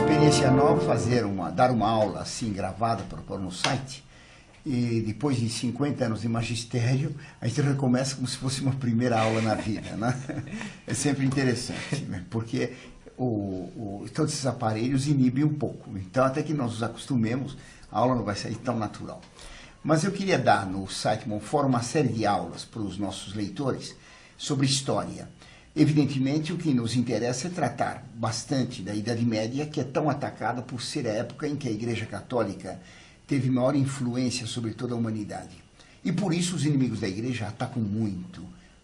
experiência nova dar uma aula assim gravada para pôr no site, e depois de 50 anos de magistério, a gente recomeça como se fosse uma primeira aula na vida, né? É sempre interessante, né? Porque todos esses aparelhos inibem um pouco, então até que nós nos acostumemos, a aula não vai sair tão natural. Mas eu queria dar no site Monfort uma série de aulas para os nossos leitores sobre história. Evidentemente, o que nos interessa é tratar bastante da Idade Média, que é tão atacada por ser a época em que a Igreja Católica teve maior influência sobre toda a humanidade. E por isso os inimigos da Igreja atacam muito.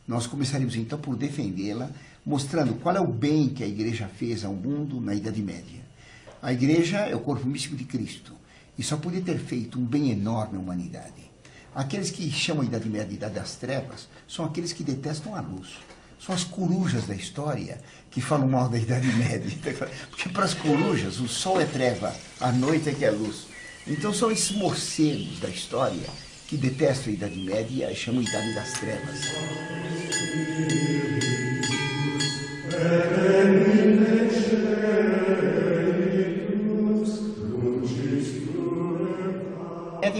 Nós começaremos então por defendê-la, mostrando qual é o bem que a Igreja fez ao mundo na Idade Média. A Igreja é o corpo místico de Cristo e só podia ter feito um bem enorme à humanidade. Aqueles que chamam a Idade Média de Idade das Trevas são aqueles que detestam a luz. São as corujas da história que falam mal da Idade Média. Porque para as corujas o sol é treva, a noite é que é luz. Então são esses morcegos da história que detestam a Idade Média e chamam a Idade das Trevas.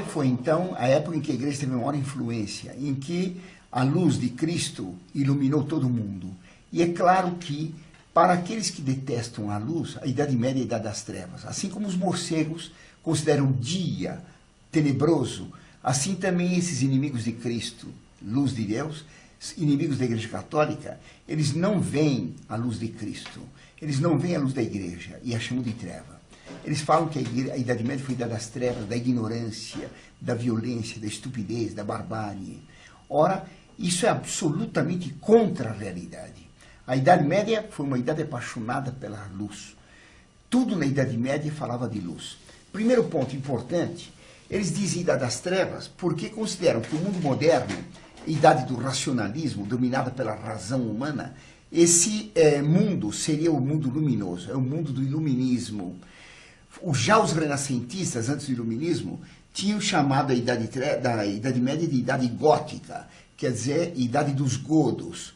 Foi então a época em que a Igreja teve maior influência, em que a luz de Cristo iluminou todo o mundo. E é claro que, para aqueles que detestam a luz, a Idade Média é a Idade das Trevas. Assim como os morcegos consideram o dia tenebroso, assim também esses inimigos de Cristo, luz de Deus, inimigos da Igreja Católica, eles não veem a luz de Cristo, eles não veem a luz da Igreja e a chamam de treva. Eles falam que a Idade Média foi a Idade das Trevas, da ignorância, da violência, da estupidez, da barbárie. Ora, isso é absolutamente contra a realidade. A Idade Média foi uma idade apaixonada pela luz. Tudo na Idade Média falava de luz. Primeiro ponto importante, eles dizem Idade das Trevas porque consideram que o mundo moderno, a idade do racionalismo, dominada pela razão humana, esse mundo seria o mundo luminoso, é o mundo do iluminismo. Já os renascentistas, antes do iluminismo, tinham chamado a Idade Média de Idade Gótica, quer dizer, Idade dos Godos.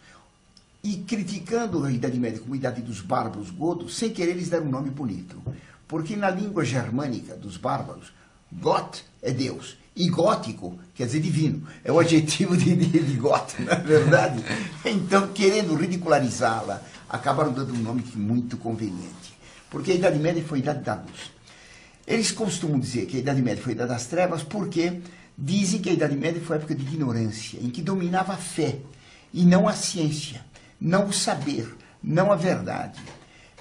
E criticando a Idade Média como Idade dos Bárbaros Godos, sem querer eles deram um nome bonito. Porque na língua germânica dos bárbaros, Gott é Deus, e gótico quer dizer divino. É o adjetivo de Gott, não é verdade? Então, querendo ridicularizá-la, acabaram dando um nome muito conveniente. Porque a Idade Média foi a Idade da Luz. Eles costumam dizer que a Idade Média foi a Idade das Trevas porque dizem que a Idade Média foi a época de ignorância, em que dominava a fé e não a ciência, não o saber, não a verdade.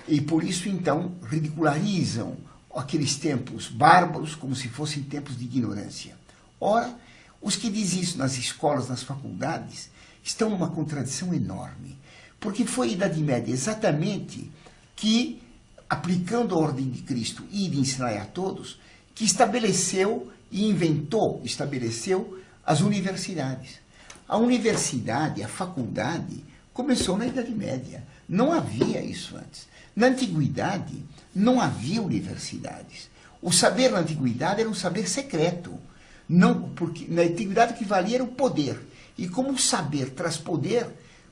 E por isso, então, ridicularizam aqueles tempos bárbaros como se fossem tempos de ignorância. Ora, os que dizem isso nas escolas, nas faculdades, estão numa contradição enorme. Porque foi a Idade Média exatamente que, aplicando a ordem de Cristo e de ensinar a todos, que estabeleceu as universidades. A universidade, a faculdade, começou na Idade Média. Não havia isso antes. Na Antiguidade, não havia universidades. O saber na Antiguidade era um saber secreto. Não, porque na Antiguidade o que valia era o poder. E como o saber traz poder,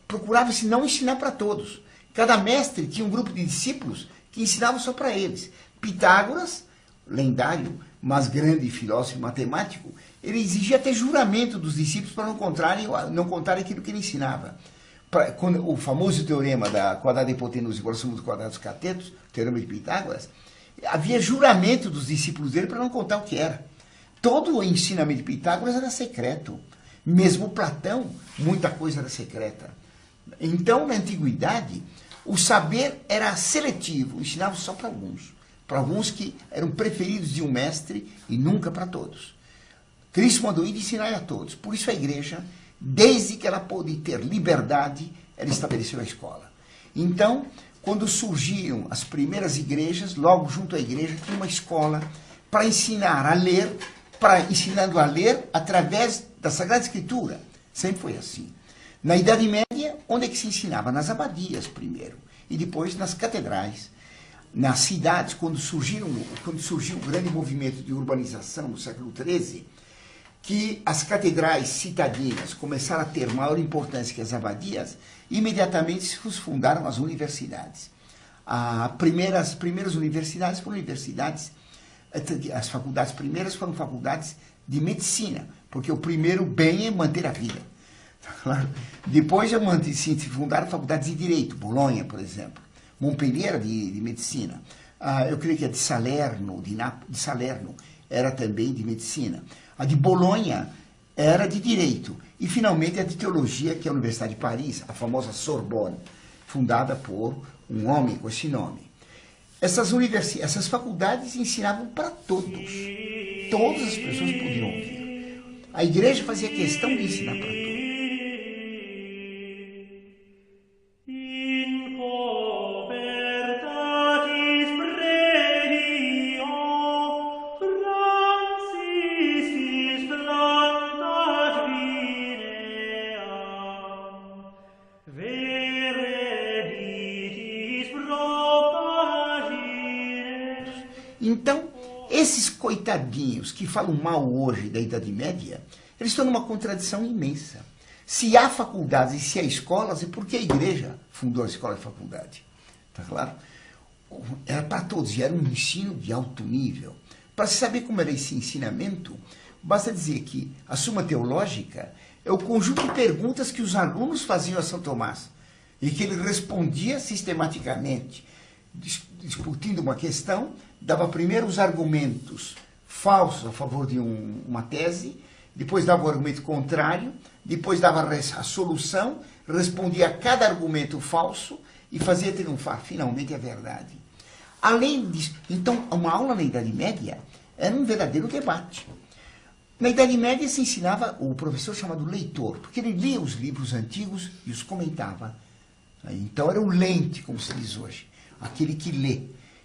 procurava-se não ensinar para todos. Cada mestre tinha um grupo de discípulos que ensinavam só para eles. Pitágoras, lendário, mas grande filósofo e matemático, ele exigia até juramento dos discípulos para não contarem aquilo que ele ensinava. Quando o famoso teorema da quadrada da hipotenusa igual a soma dos quadrados dos catetos, o teorema de Pitágoras, havia juramento dos discípulos dele para não contar o que era. Todo o ensinamento de Pitágoras era secreto. Mesmo Platão, muita coisa era secreta. Então, na Antiguidade, o saber era seletivo, ensinava só para alguns que eram preferidos de um mestre e nunca para todos. Cristo mandou ir ensinar a todos. Por isso a Igreja, desde que ela pôde ter liberdade, ela estabeleceu a escola. Então, quando surgiram as primeiras igrejas, logo junto à igreja tinha uma escola para ensinar a ler, ensinando a ler através da Sagrada Escritura. Sempre foi assim. Na Idade Média, onde é que se ensinava? Nas abadias primeiro, e depois nas catedrais. Nas cidades, quando surgiu o grande movimento de urbanização no século XIII, que as catedrais citadinas começaram a ter maior importância que as abadias, imediatamente se fundaram as universidades. As primeiras universidades foram universidades, as faculdades primeiras foram faculdades de medicina, porque o primeiro bem é manter a vida. Claro. Depois se fundaram faculdades de direito, Bolonha, por exemplo. Montpellier era de medicina. Eu creio que a de Salerno, de Salerno, era também de medicina. A de Bolonha era de direito. E, finalmente, a de teologia, que é a Universidade de Paris, a famosa Sorbonne, fundada por um homem com esse nome. Essas faculdades ensinavam para todos. Todas as pessoas podiam ouvir. A igreja fazia questão de ensinar para todos. Então, esses coitadinhos que falam mal hoje da Idade Média, eles estão numa contradição imensa. Se há faculdades e se há escolas, é porque a igreja fundou a escola e faculdade. Tá claro? Era para todos, e era um ensino de alto nível. Para se saber como era esse ensinamento, basta dizer que a Suma Teológica é o conjunto de perguntas que os alunos faziam a São Tomás e que ele respondia sistematicamente, discutindo uma questão, dava primeiro os argumentos falsos a favor de uma tese, depois dava o argumento contrário, depois dava a solução, respondia a cada argumento falso e fazia triunfar finalmente a verdade. Além disso, então, uma aula na Idade Média era um verdadeiro debate. Na Idade Média se ensinava o professor chamado leitor, porque ele lia os livros antigos e os comentava. Então era o lente, como se diz hoje, aquele que lê.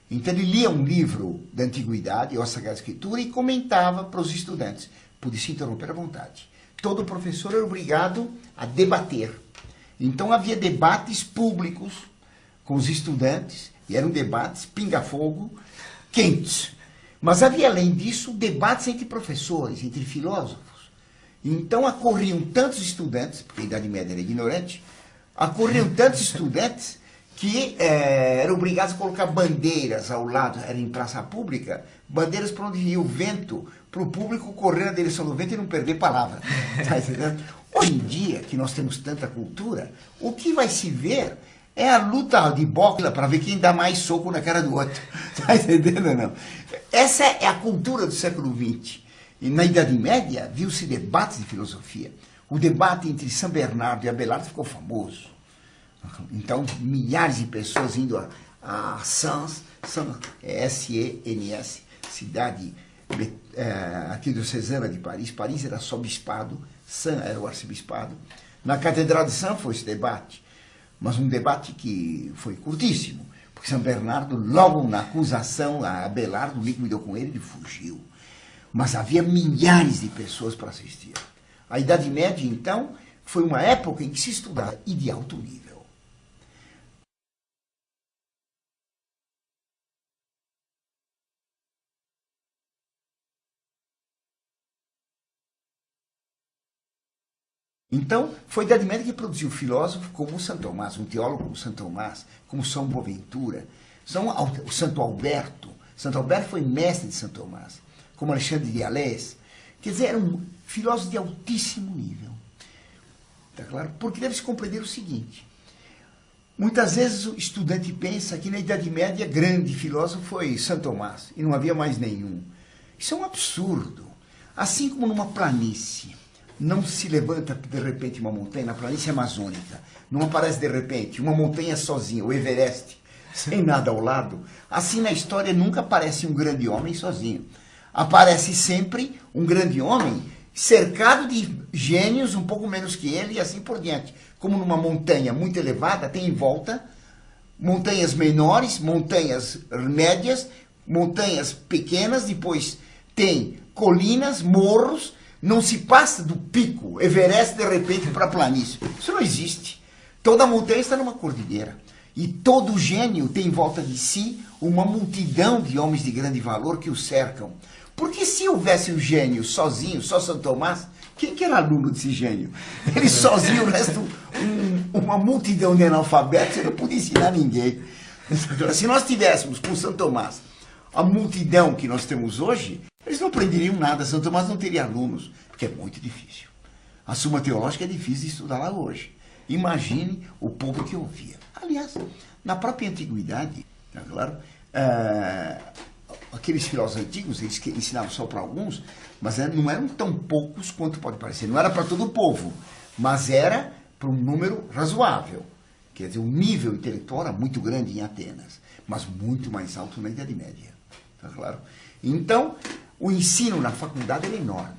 Então ele lia um livro da Antiguidade, ou a Sagrada Escritura, e comentava para os estudantes. Podia se interromper à vontade. Todo professor era obrigado a debater. Então havia debates públicos com os estudantes, e eram debates pinga-fogo, quentes. Mas havia, além disso, debates entre professores, entre filósofos. Então acorriam tantos estudantes, porque a Idade Média era ignorante, acorriam tantos estudantes que eram obrigados a colocar bandeiras ao lado, era em praça pública, bandeiras para onde ia o vento, para o público correr na direção do vento e não perder palavra. Tá entendendo? Hoje em dia, que nós temos tanta cultura, o que vai se ver é a luta de boxe para ver quem dá mais soco na cara do outro. Tá entendendo ou não? Essa é a cultura do século XX. E na Idade Média, viu-se debates de filosofia. O debate entre São Bernardo e Abelardo ficou famoso. Então, milhares de pessoas indo a Sens, S-E-N-S, cidade aqui do Cesana de Paris. Paris era só bispado, Sens era o arcebispado. Na Catedral de Sens foi esse debate, mas um debate que foi curtíssimo, porque São Bernardo, logo na acusação a Abelardo, liquidou com ele e fugiu. Mas havia milhares de pessoas para assistir. A Idade Média, então, foi uma época em que se estudava e de alto nível. Então, foi a Idade Média que produziu filósofos como São Tomás, um teólogo como São Tomás, como São Boaventura, o Santo Alberto. Santo Alberto foi mestre de São Tomás, como Alexandre de Alès. Quer dizer, eram filósofos de altíssimo nível. Tá claro? Porque deve-se compreender o seguinte. Muitas vezes o estudante pensa que na Idade Média grande filósofo foi São Tomás, e não havia mais nenhum. Isso é um absurdo. Assim como numa planície, não se levanta de repente uma montanha na planície amazônica. Não aparece de repente uma montanha sozinha, o Everest, sem nada ao lado. Assim na história nunca aparece um grande homem sozinho. Aparece sempre um grande homem cercado de gênios um pouco menos que ele e assim por diante. Como numa montanha muito elevada, tem em volta montanhas menores, montanhas médias, montanhas pequenas, depois tem colinas, morros. Não se passa do pico Everest de repente para a planície. Isso não existe. Toda montanha está numa cordilheira. E todo gênio tem em volta de si uma multidão de homens de grande valor que o cercam. Porque se houvesse um gênio sozinho, só São Tomás, quem que era aluno desse gênio? Ele sozinho, o resto, uma multidão de analfabetos, ele não podia ensinar ninguém. Se nós tivéssemos com São Tomás a multidão que nós temos hoje, eles não aprenderiam nada. São Tomás não teria alunos, porque é muito difícil. A Suma Teológica é difícil de estudar lá hoje. Imagine o povo que ouvia. Aliás, na própria antiguidade, tá claro, aqueles filósofos antigos, eles ensinavam só para alguns, mas não eram tão poucos quanto pode parecer. Não era para todo o povo, mas era para um número razoável. Quer dizer, o nível intelectual era muito grande em Atenas, mas muito mais alto na Idade Média. Tá claro? Então, o ensino na faculdade era enorme.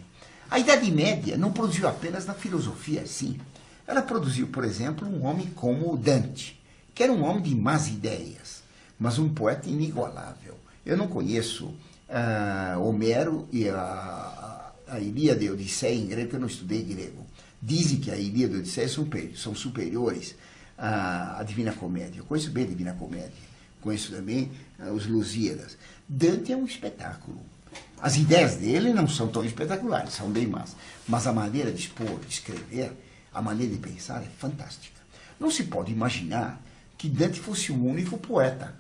A Idade Média não produziu apenas na filosofia, sim. Ela produziu, por exemplo, um homem como Dante, que era um homem de más ideias, mas um poeta inigualável. Eu não conheço Homero e a Ilíada e a Odisseia em grego, porque eu não estudei grego. Dizem que a Ilíada e a Odisseia são superiores à Divina Comédia. Eu conheço bem a Divina Comédia. Conheço também os Lusíadas. Dante é um espetáculo. As ideias dele não são tão espetaculares, são bem más. Mas a maneira de expor, de escrever, a maneira de pensar é fantástica. Não se pode imaginar que Dante fosse o único poeta.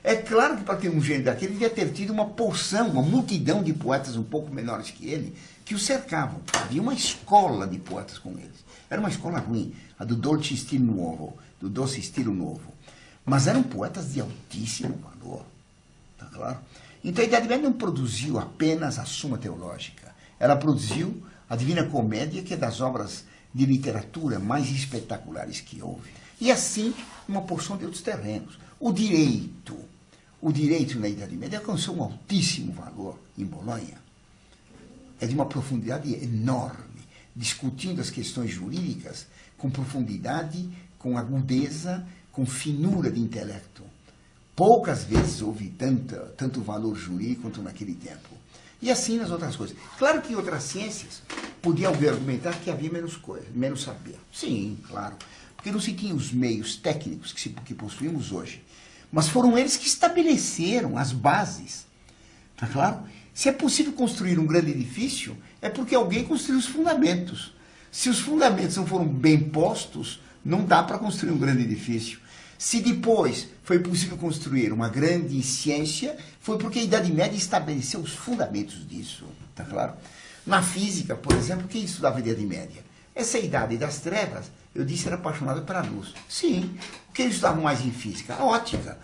É claro que para ter um gênio daquele, ele devia ter tido uma porção, uma multidão de poetas um pouco menores que ele, que o cercavam. Havia uma escola de poetas com eles. Era uma escola ruim, a do Dolce Estilo Novo, do Doce Estilo Novo. Mas eram poetas de altíssimo valor. Tá claro? Então a Idade Média não produziu apenas a Suma Teológica. Ela produziu a Divina Comédia, que é das obras de literatura mais espetaculares que houve. E assim, uma porção de outros terrenos. O direito na Idade Média alcançou um altíssimo valor em Bolonha. É de uma profundidade enorme, discutindo as questões jurídicas com profundidade, com agudeza, com finura de intelecto. Poucas vezes houve tanto valor jurídico quanto naquele tempo. E assim nas outras coisas. Claro que em outras ciências podia argumentar que havia menos saber. Sim, claro. Porque não se tinha os meios técnicos que possuímos hoje. Mas foram eles que estabeleceram as bases. Tá claro? Se é possível construir um grande edifício, é porque alguém construiu os fundamentos. Se os fundamentos não foram bem postos, não dá para construir um grande edifício. Se depois foi possível construir uma grande ciência, foi porque a Idade Média estabeleceu os fundamentos disso. Tá claro? Na física, por exemplo, quem estudava a Idade Média? Essa idade das trevas, eu disse, era apaixonado pela luz. Sim. O que eles estudavam mais em física? A ótica.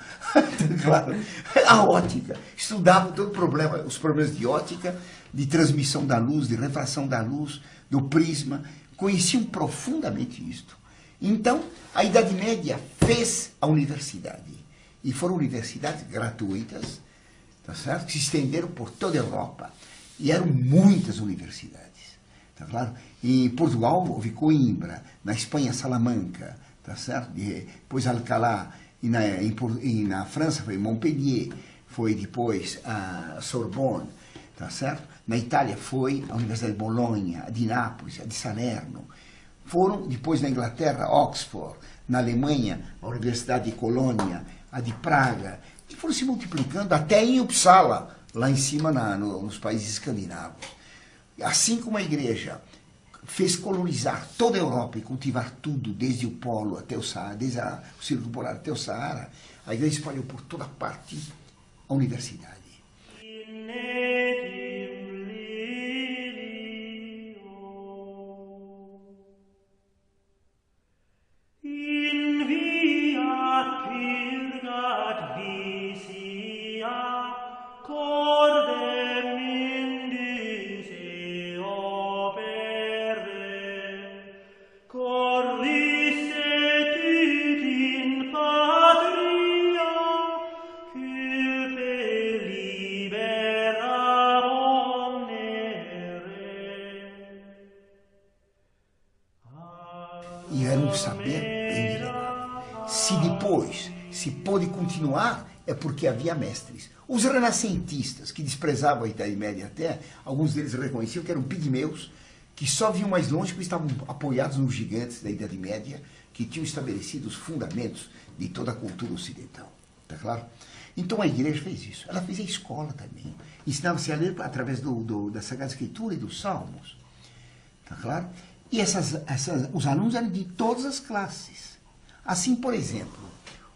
Claro. A ótica. Estudavam todo os problemas de ótica, de transmissão da luz, de refração da luz, do prisma. Conheciam profundamente isto. Então, a Idade Média fez a universidade. E foram universidades gratuitas, tá certo? Que se estenderam por toda a Europa. E eram muitas universidades. Tá claro? Em Portugal houve Coimbra, na Espanha Salamanca, tá certo? Depois Alcalá, e na França foi Montpellier, foi depois a Sorbonne, tá certo? Na Itália foi a Universidade de Bolonha, a de Nápoles, a de Salerno. Foram depois na Inglaterra, Oxford, na Alemanha, a Universidade de Colônia, a de Praga, e foram se multiplicando até em Uppsala, lá em cima nos países escandinavos. Assim como a igreja fez colonizar toda a Europa e cultivar tudo, desde o polo até o Saara, desde o Círculo Polar até o Saara, a igreja espalhou por toda parte a universidade. E era um saber bem elevado. Se depois se pôde continuar, é porque havia mestres. Os renascentistas, que desprezavam a Idade Média até, alguns deles reconheciam que eram pigmeus, que só viam mais longe porque estavam apoiados nos gigantes da Idade Média, que tinham estabelecido os fundamentos de toda a cultura ocidental. Tá claro? Então a igreja fez isso. Ela fez a escola também. Ensinava-se a ler através da Sagrada Escritura e dos Salmos. Tá claro? E os alunos eram de todas as classes. Assim, por exemplo,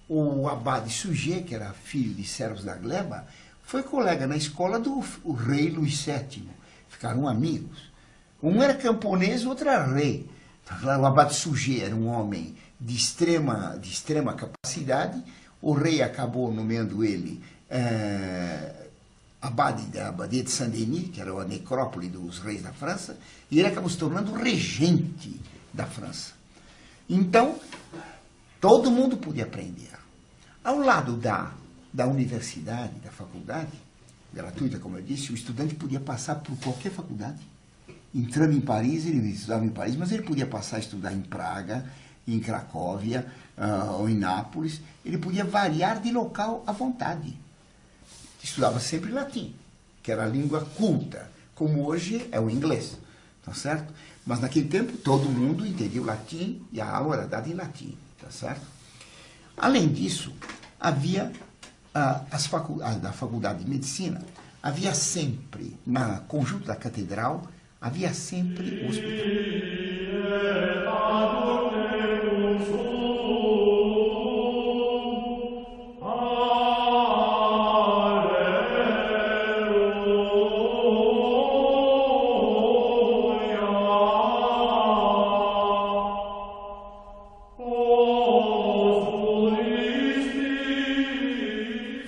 O abade Suger, que era filho de servos da gleba, foi colega na escola do rei Luís VII. Ficaram amigos. Um era camponês, o outro era rei. O abade Suger era um homem de extrema capacidade. O rei acabou nomeando ele abade da abadia de Saint-Denis, que era a necrópole dos reis da França, e ele acabou se tornando regente da França. Então, todo mundo podia aprender. Ao lado da universidade, da faculdade, gratuita, como eu disse, o estudante podia passar por qualquer faculdade. Entrando em Paris, ele estudava em Paris, mas ele podia passar a estudar em Praga, em Cracóvia, ou em Nápoles. Ele podia variar de local à vontade. Estudava sempre latim, que era a língua culta, como hoje é o inglês, tá certo? Mas naquele tempo todo mundo entendia o latim e a aula era dada em latim, tá certo? Além disso, havia da Faculdade de Medicina, havia sempre, no conjunto da catedral, havia sempre o hospital.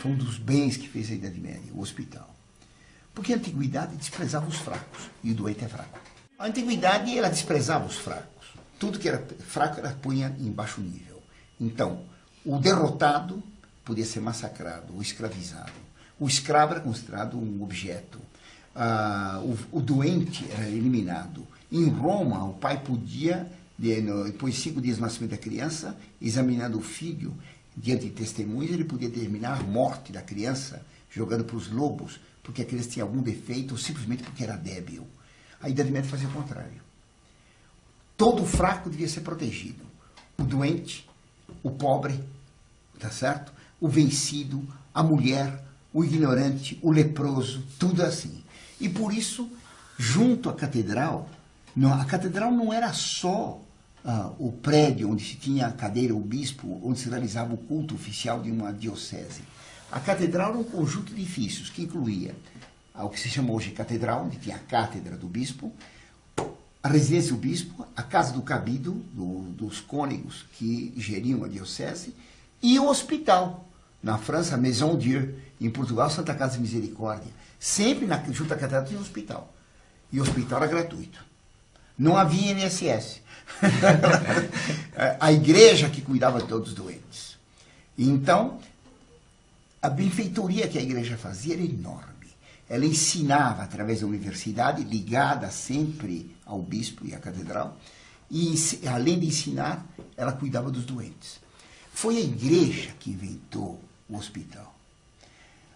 Foi um dos bens que fez a Idade Média, o hospital. Porque a antiguidade desprezava os fracos, e o doente é fraco. A antiguidade, ela desprezava os fracos. Tudo que era fraco, ela punha em baixo nível. Então, o derrotado podia ser massacrado ou escravizado. O escravo era considerado um objeto. O doente era eliminado. Em Roma, o pai podia, depois de 5 dias do nascimento da criança, examinando o filho, diante de testemunhas, ele podia determinar a morte da criança, jogando para os lobos, porque a criança tinha algum defeito, ou simplesmente porque era débil. A Idade Média fazia o contrário. Todo fraco devia ser protegido. O doente, o pobre, tá certo? O vencido, a mulher, o ignorante, o leproso, tudo assim. E por isso, junto à catedral não era só o prédio onde se tinha a cadeira, o bispo, onde se realizava o culto oficial de uma diocese. A catedral era um conjunto de edifícios que incluía o que se chama hoje catedral, onde tinha a cátedra do bispo, a residência do bispo, a casa do cabido, dos cônegos que geriam a diocese, e o hospital. Na França, a Maison Dieu, em Portugal, Santa Casa de Misericórdia. Sempre junto à catedral tinha um hospital. E o hospital era gratuito. Não havia INSS. A igreja que cuidava de todos os doentes. Então, a benfeitoria que a igreja fazia era enorme. Ela ensinava através da universidade, ligada sempre ao bispo e à catedral, e além de ensinar, ela cuidava dos doentes. Foi a igreja que inventou o hospital.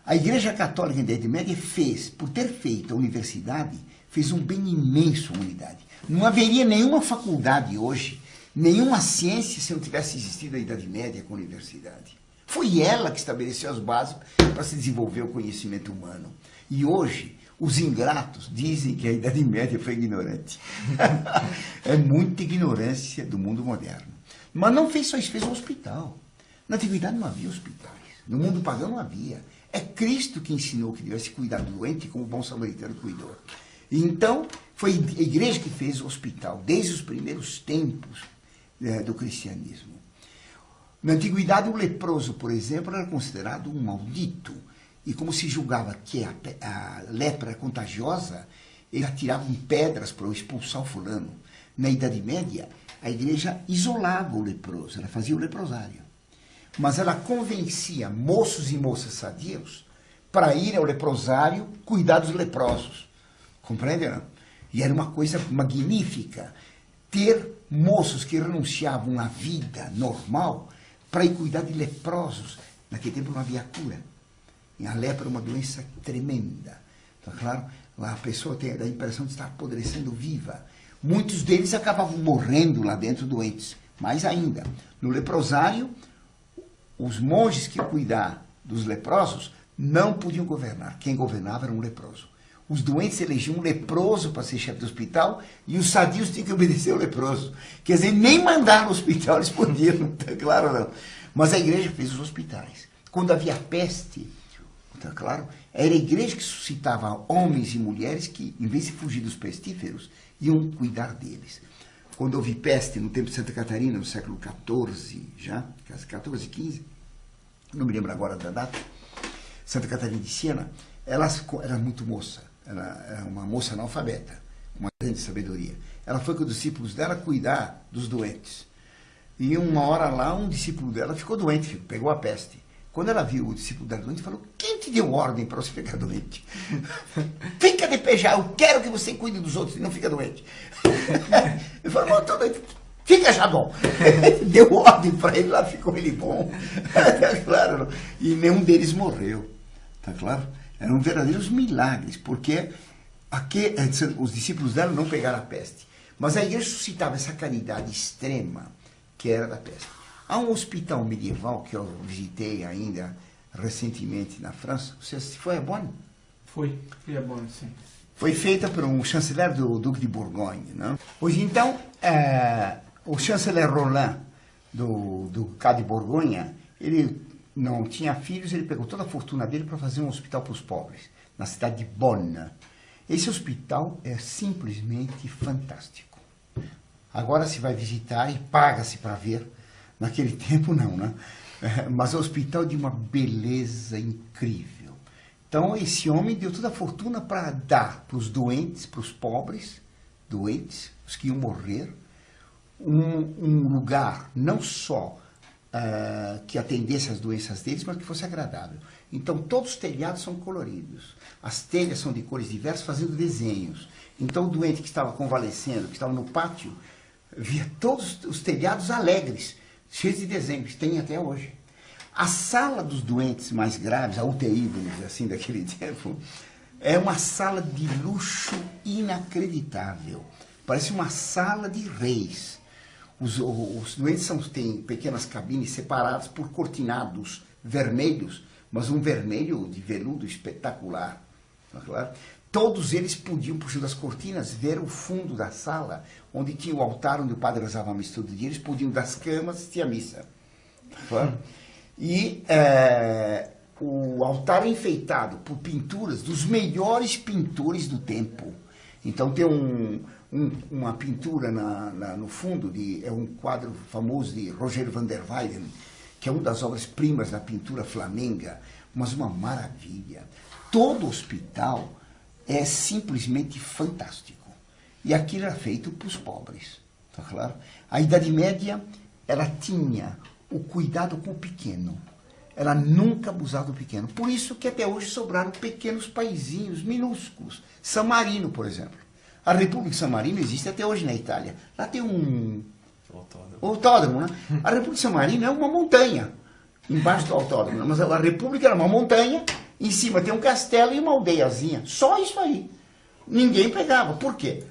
A Igreja Católica da Idade Média fez, por ter feito a universidade, fez um bem imenso à humanidade. Não haveria nenhuma faculdade hoje, nenhuma ciência se não tivesse existido a Idade Média com a universidade. Foi ela que estabeleceu as bases para se desenvolver o conhecimento humano. E hoje, os ingratos dizem que a Idade Média foi ignorante. É muita ignorância do mundo moderno. Mas não fez só isso, fez um hospital. Na antiguidade não havia hospitais. No mundo pagão não havia. É Cristo que ensinou que devia se cuidar do doente como o bom samaritano cuidou. Então, foi a igreja que fez o hospital, desde os primeiros tempos do cristianismo. Na antiguidade, o leproso, por exemplo, era considerado um maldito. E como se julgava que a lepra era contagiosa, eles atiravam pedras para expulsar o fulano. Na Idade Média, a igreja isolava o leproso, ela fazia o leprosário. Mas ela convencia moços e moças sadios para ir ao leprosário cuidar dos leprosos. Compreende, não? E era uma coisa magnífica ter moços que renunciavam à vida normal para ir cuidar de leprosos. Naquele tempo não havia cura. E a lepra é uma doença tremenda. Então, claro, a pessoa tem a impressão de estar apodrecendo viva. Muitos deles acabavam morrendo lá dentro doentes. Mais ainda, no leprosário, os monges que cuidavam dos leprosos não podiam governar. Quem governava era um leproso. Os doentes elegiam um leproso para ser chefe do hospital e os sadios tinham que obedecer ao leproso. Quer dizer, nem mandar no hospital eles podiam, tá claro não. Mas a igreja fez os hospitais. Quando havia peste, tá claro, era a igreja que suscitava homens e mulheres que, em vez de fugir dos pestíferos, iam cuidar deles. Quando houve peste no tempo de Santa Catarina, no século XIV, já, 14, 15, não me lembro agora da data, Santa Catarina de Siena, ela era muito moça, ela era uma moça analfabeta, com uma grande sabedoria. Ela foi com os discípulos dela cuidar dos doentes. E uma hora lá, um discípulo dela ficou doente, pegou a peste. Quando ela viu o discípulo dela doente, falou: quem te deu ordem para você ficar doente? Fica de pé já, eu quero que você cuide dos outros e não fica doente. Ele falou: estou doente. Fica já bom. Deu ordem para ele, lá ficou ele bom. Tá claro? E nenhum deles morreu. Tá claro? Eram verdadeiros milagres, porque os discípulos dela não pegaram a peste. Mas a igreja suscitava essa caridade extrema, que era da peste. Há um hospital medieval que eu visitei ainda recentemente na França. Você foi a Bonn? Fui a Bonn, sim. Foi feita por um chanceler do Duque de Borgonha. Não? Hoje, então, o chanceler Roland, do Ducado de Borgonha, ele não tinha filhos, ele pegou toda a fortuna dele para fazer um hospital para os pobres, na cidade de Bonn. Esse hospital é simplesmente fantástico. Agora se vai visitar e paga-se para ver. Naquele tempo não, né? Mas é um hospital de uma beleza incrível. Então esse homem deu toda a fortuna para dar para os doentes, para os pobres, doentes, os que iam morrer, um lugar não só que atendesse às doenças deles, mas que fosse agradável. Então todos os telhados são coloridos. As telhas são de cores diversas, fazendo desenhos. Então o doente que estava convalescendo, que estava no pátio, via todos os telhados alegres, cheios de desenhos, tem até hoje. A sala dos doentes mais graves, a UTI, vamos dizer assim, daquele tempo, é uma sala de luxo inacreditável. Parece uma sala de reis. Os doentes têm pequenas cabines separadas por cortinados vermelhos, mas um vermelho de veludo espetacular. Tá claro? Todos eles podiam, por cima das cortinas, ver o fundo da sala, onde tinha o altar onde o padre rezava a missa todo dia. Eles podiam, das camas, assistir a missa. Tá? E o altar é enfeitado por pinturas dos melhores pintores do tempo. Então tem uma pintura no fundo, é um quadro famoso de Rogério van der Weyden, que é uma das obras-primas da pintura flamenga, mas uma maravilha. Todo hospital é simplesmente fantástico. E aquilo era feito para os pobres. Tá claro? A Idade Média, ela tinha o cuidado com o pequeno. Ela nunca abusava do pequeno. Por isso que até hoje sobraram pequenos paizinhos minúsculos. San Marino, por exemplo. A República de San Marino existe até hoje na Itália. Lá tem um autódromo, né? A República de San Marino é uma montanha embaixo do autódromo. Mas a República era uma montanha, em cima tem um castelo e uma aldeiazinha. Só isso aí. Ninguém pegava. Por quê?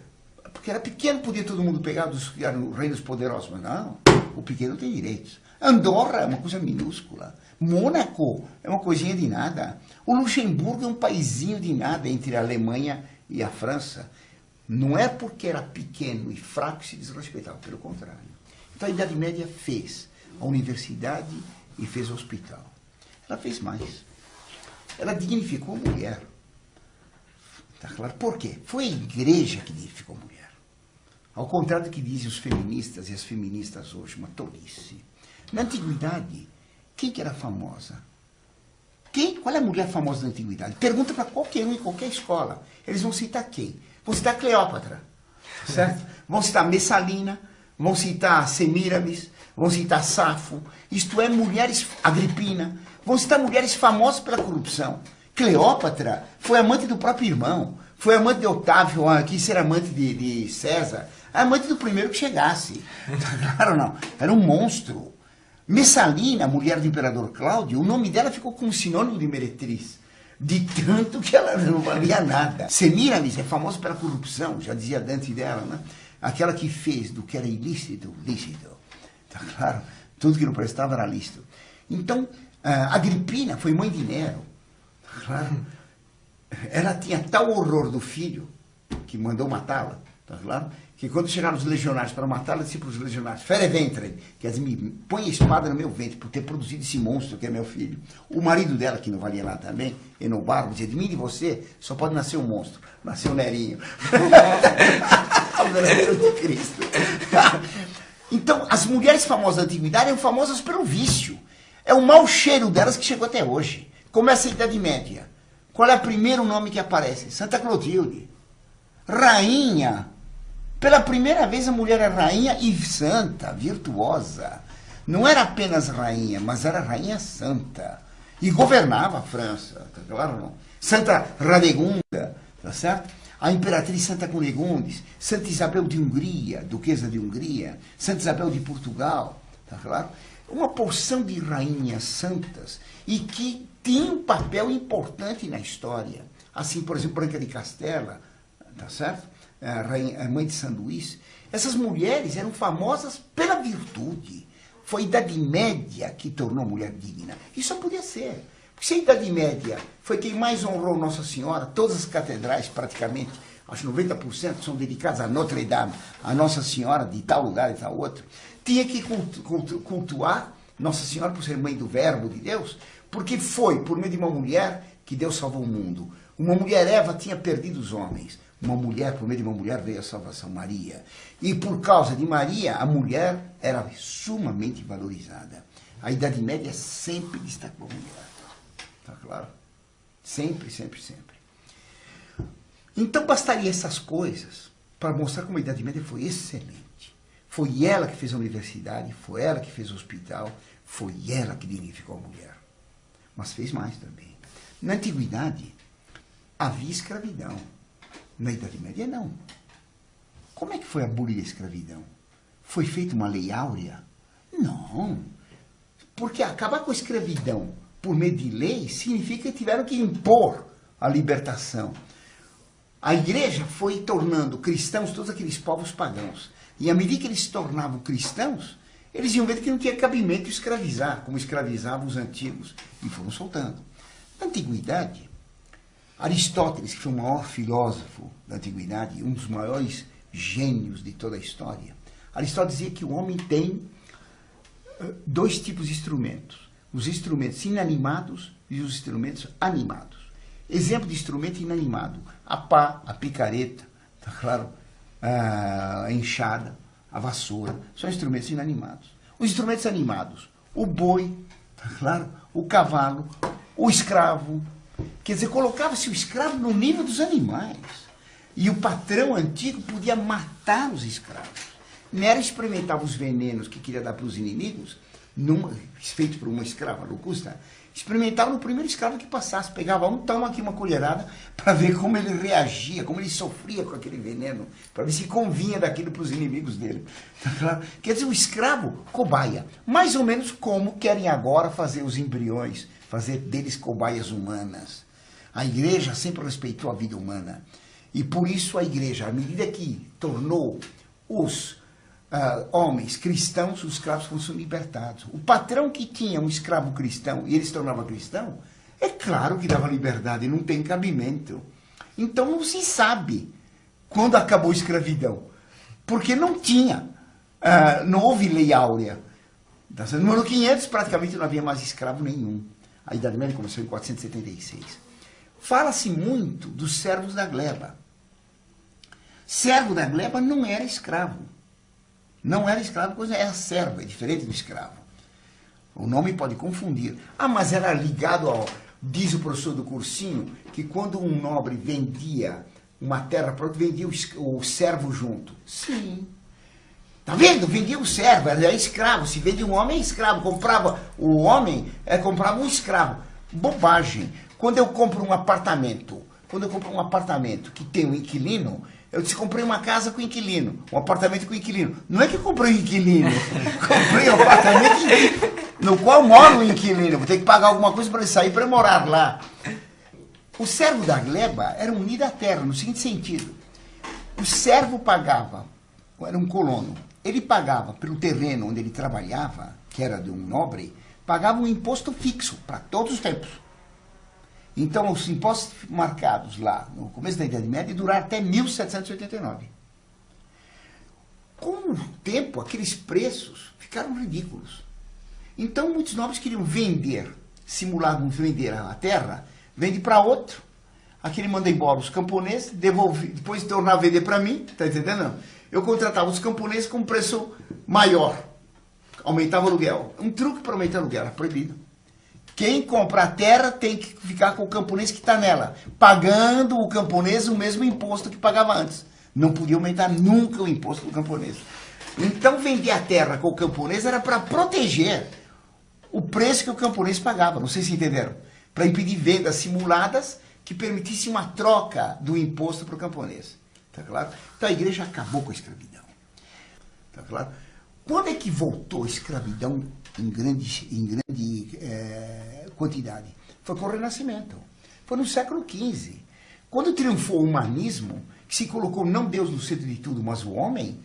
Porque era pequeno, podia todo mundo pegar dos reinos poderosos. Mas não, o pequeno tem direitos. Andorra é uma coisa minúscula. Mônaco é uma coisinha de nada. O Luxemburgo é um paizinho de nada entre a Alemanha e a França. Não é porque era pequeno e fraco que se desrespeitava, pelo contrário. Então a Idade Média fez a universidade e fez o hospital. Ela fez mais. Ela dignificou a mulher. Tá claro? Por quê? Foi a igreja que dignificou a mulher. Ao contrário do que dizem os feministas e as feministas hoje, uma tolice. Na antiguidade, quem que era famosa? Qual é a mulher famosa da antiguidade? Pergunta para qualquer um em qualquer escola. Eles vão citar quem? Vão citar Cleópatra, certo? Vão citar Messalina, vão citar Semíramis, vão citar Safo, isto é, mulheres, Agripina, vão citar mulheres famosas pela corrupção. Cleópatra foi amante do próprio irmão, foi amante de Otávio, quis ser amante de César, amante do primeiro que chegasse. Claro, não, era um monstro. Messalina, mulher do imperador Cláudio, o nome dela ficou como sinônimo de meretriz, de tanto que ela não valia nada. Semíramis é famosa pela corrupção, já dizia Dante dela, né? Aquela que fez do que era ilícito, lícito. Tá claro? Tudo que não prestava era lícito. Então, Agripina foi mãe de Nero. Tá claro? Ela tinha tal horror do filho, que mandou matá-la, tá claro? Que quando chegaram os legionários para matá-lo, disse para os legionários, fere ventre, quer dizer, põe a espada no meu ventre, por ter produzido esse monstro que é meu filho. O marido dela, que não valia lá também, Enobarbo, dizia, de mim e de você, só pode nascer um monstro. Nasceu o Nerinho. O verdadeiro de Cristo. Então, as mulheres famosas da antiguidade eram famosas pelo vício. É o mau cheiro delas que chegou até hoje. Começa a Idade Média. Qual é o primeiro nome que aparece? Santa Clotilde. Rainha. Pela primeira vez a mulher é rainha e santa, virtuosa. Não era apenas rainha, mas era rainha santa. E governava a França, tá claro não? Santa Radegunda, tá certo? A imperatriz Santa Cunegondes, Santa Isabel de Hungria, duquesa de Hungria, Santa Isabel de Portugal, tá claro? Uma porção de rainhas santas e que tinham um papel importante na história. Assim, por exemplo, Branca de Castela, tá certo? A mãe de São Luís. Essas mulheres eram famosas pela virtude. Foi a Idade Média que tornou a mulher digna. Isso só podia ser. Porque se a Idade Média foi quem mais honrou Nossa Senhora, todas as catedrais praticamente, acho que 90% são dedicadas a Notre Dame, a Nossa Senhora de tal lugar e tal outro, tinha que cultuar Nossa Senhora por ser mãe do Verbo de Deus, porque foi por meio de uma mulher que Deus salvou o mundo. Uma mulher Eva tinha perdido os homens. Uma mulher, por meio de uma mulher, veio a salvação, Maria. E por causa de Maria, a mulher era sumamente valorizada. A Idade Média sempre destacou a mulher. Tá claro? Sempre, sempre, sempre. Então bastaria essas coisas para mostrar como a Idade Média foi excelente. Foi ela que fez a universidade, foi ela que fez o hospital, foi ela que dignificou a mulher. Mas fez mais também. Na Antiguidade, havia escravidão. Na Idade Média, não. Como é que foi abolida a escravidão? Foi feita uma lei áurea? Não. Porque acabar com a escravidão por meio de lei significa que tiveram que impor a libertação. A igreja foi tornando cristãos todos aqueles povos pagãos. E à medida que eles se tornavam cristãos, eles iam ver que não tinha cabimento escravizar, como escravizavam os antigos. E foram soltando. Na Antiguidade, Aristóteles, que foi o maior filósofo da antiguidade, um dos maiores gênios de toda a história, Aristóteles dizia que o homem tem dois tipos de instrumentos. Os instrumentos inanimados e os instrumentos animados. Exemplo de instrumento inanimado: a pá, a picareta, tá claro? A enxada, a vassoura, são instrumentos inanimados. Os instrumentos animados: o boi, tá claro? O cavalo, o escravo. Quer dizer, colocava-se o escravo no nível dos animais. E o patrão antigo podia matar os escravos. Nera experimentava os venenos que queria dar para os inimigos, feito por uma escrava, Locusta, experimentava no primeiro escravo que passasse, pegava toma aqui uma colherada, para ver como ele reagia, como ele sofria com aquele veneno, para ver se convinha daquilo para os inimigos dele. Quer dizer, o escravo, cobaia, mais ou menos como querem agora fazer os embriões, fazer deles cobaias humanas. A igreja sempre respeitou a vida humana. E por isso a igreja, à medida que tornou os homens cristãos, os escravos foram sendo libertados. O patrão que tinha um escravo cristão e ele se tornava cristão, é claro que dava liberdade, não tem cabimento. Então não se sabe quando acabou a escravidão. Porque não tinha, não houve lei áurea. No ano 500 praticamente não havia mais escravo nenhum. A Idade Média começou em 476. Fala-se muito dos servos da gleba. Servo da gleba não era escravo. Não era escravo, pois era servo, é diferente do escravo. O nome pode confundir. Ah, mas era ligado ao... Diz o professor do cursinho que quando um nobre vendia uma terra para outro, vendia o servo junto. Sim. Tá vendo? Vendia o servo, era escravo. Se vende um homem, é escravo. Comprava o homem, comprava um escravo. Bobagem. Quando eu compro um apartamento que tem um inquilino, eu disse, comprei uma casa com inquilino, um apartamento com inquilino. Não é que eu comprei um inquilino, comprei um apartamento no qual mora um inquilino. Vou ter que pagar alguma coisa para ele sair para morar lá. O servo da gleba era unido à terra, no seguinte sentido. O servo pagava, era um colono, ele pagava pelo terreno onde ele trabalhava, que era de um nobre, pagava um imposto fixo para todos os tempos. Então, os impostos marcados lá, no começo da Idade Média, duraram até 1789. Com o tempo, aqueles preços ficaram ridículos. Então, muitos nobres queriam vender, simulavam vender a terra, vende para outro. Aquele manda embora os camponeses, depois tornava a vender para mim, tá entendendo? Não. Eu contratava os camponeses com um preço maior, aumentava o aluguel. Um truque para aumentar o aluguel, era proibido. Quem compra a terra tem que ficar com o camponês que está nela, pagando o camponês o mesmo imposto que pagava antes. Não podia aumentar nunca o imposto do camponês. Então, vender a terra com o camponês era para proteger o preço que o camponês pagava. Não sei se entenderam. Para impedir vendas simuladas que permitissem uma troca do imposto para o camponês. Tá claro? Então, a igreja acabou com a escravidão. Tá claro? Quando é que voltou a escravidão em grande quantidade? Foi com o Renascimento. Foi no século XV. Quando triunfou o humanismo, que se colocou não Deus no centro de tudo, mas o homem,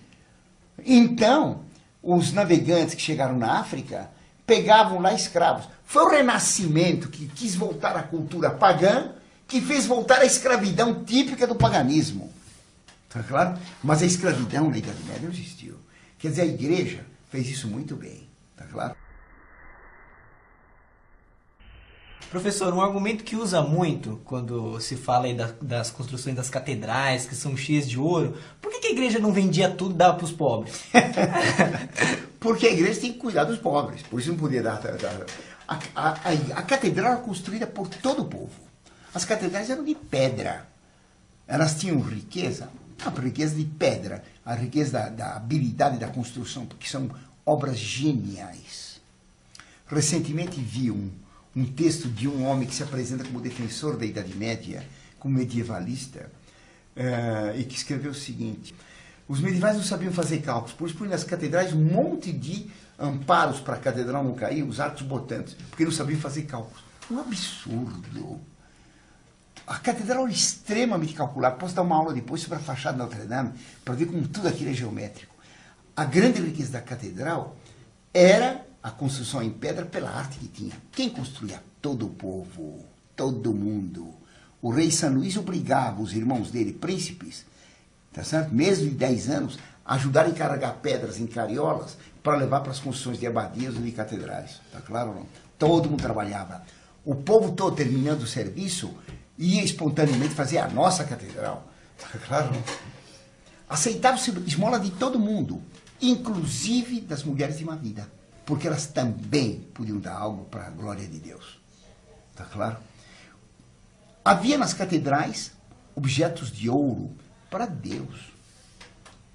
então os navegantes que chegaram na África pegavam lá escravos. Foi o Renascimento que quis voltar à cultura pagã, que fez voltar a escravidão típica do paganismo. Tá claro? Mas a escravidão na Idade Média não existiu. Quer dizer, a igreja fez isso muito bem. Tá claro? Professor, um argumento que usa muito quando se fala aí das construções das catedrais, que são cheias de ouro, por que a igreja não vendia tudo e dava para os pobres? Porque a igreja tem que cuidar dos pobres, por isso não podia dar. A catedral era construída por todo o povo. As catedrais eram de pedra. Elas tinham riqueza, a riqueza de pedra, a riqueza da habilidade da construção, porque são obras geniais. Recentemente vi um texto de um homem que se apresenta como defensor da Idade Média, como medievalista, e que escreveu o seguinte: os medievais não sabiam fazer cálculos, por isso põem nas catedrais um monte de amparos para a catedral não cair, os arcos botantes, porque não sabiam fazer cálculos. Um absurdo. A catedral é extremamente calculada. Posso dar uma aula depois sobre a fachada de Notre Dame, para ver como tudo aquilo é geométrico. A grande riqueza da catedral era a construção em pedra pela arte que tinha. Quem construía? Todo o povo, todo mundo. O rei São Luís obrigava os irmãos dele, príncipes, tá certo? Mesmo de 10 anos, a ajudarem a carregar pedras em carriolas para levar para as construções de abadias ou de catedrais. Tá claro ou não? Todo mundo trabalhava. O povo todo, terminando o serviço, ia espontaneamente fazer a nossa catedral. Tá claro ou não? Aceitava-se esmola de todo mundo, inclusive das mulheres de má vida, porque elas também podiam dar algo para a glória de Deus. Tá claro? Havia nas catedrais objetos de ouro para Deus.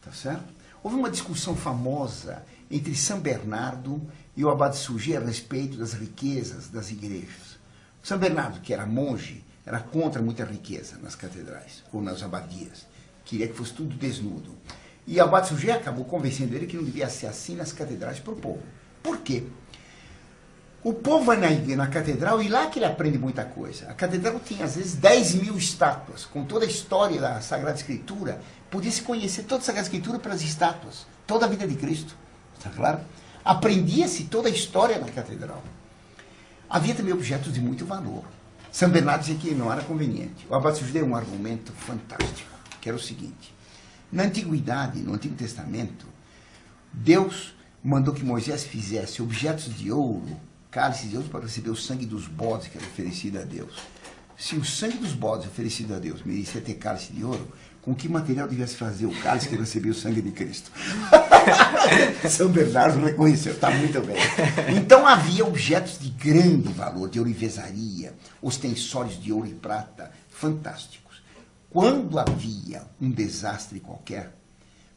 Tá certo? Houve uma discussão famosa entre São Bernardo e o abade Suger a respeito das riquezas das igrejas. São Bernardo, que era monge, era contra muita riqueza nas catedrais ou nas abadias. Queria que fosse tudo desnudo. E o abade Suger acabou convencendo ele que não devia ser assim nas catedrais para o povo. Por quê? O povo vai na catedral e lá que ele aprende muita coisa. A catedral tinha, às vezes, 10.000 estátuas, com toda a história da Sagrada Escritura. Podia-se conhecer toda a Sagrada Escritura pelas estátuas, toda a vida de Cristo. Está claro? Aprendia-se toda a história na catedral. Havia também objetos de muito valor. São Bernardo dizia que não era conveniente. O abade Suger deu um argumento fantástico, que era o seguinte: na Antiguidade, no Antigo Testamento, Deus mandou que Moisés fizesse objetos de ouro, cálices de ouro, para receber o sangue dos bodes que era oferecido a Deus. Se o sangue dos bodes oferecido a Deus merecia ter cálice de ouro, com que material devia se fazer o cálice que recebia o sangue de Cristo? São Bernardo reconheceu, está muito bem. Então havia objetos de grande valor, de ourivesaria, ostensórios de ouro e prata, fantásticos. Quando havia um desastre qualquer,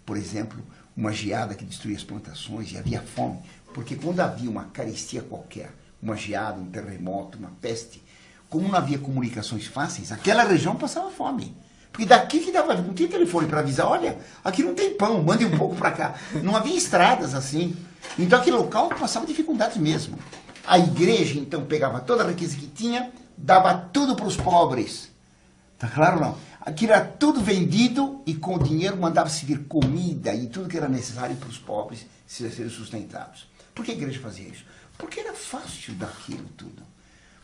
por exemplo, uma geada que destruía as plantações e havia fome, porque quando havia uma carestia qualquer, uma geada, um terremoto, uma peste, como não havia comunicações fáceis, aquela região passava fome. Porque daqui que dava, não tinha telefone para avisar, olha, aqui não tem pão, mande um pouco para cá. Não havia estradas assim. Então aquele local passava dificuldades mesmo. A igreja, então, pegava toda a riqueza que tinha, dava tudo para os pobres. Tá claro ou não? Aquilo era tudo vendido e com o dinheiro mandava-se vir comida e tudo que era necessário para os pobres serem sustentados. Por que a igreja fazia isso? Porque era fácil daquilo tudo.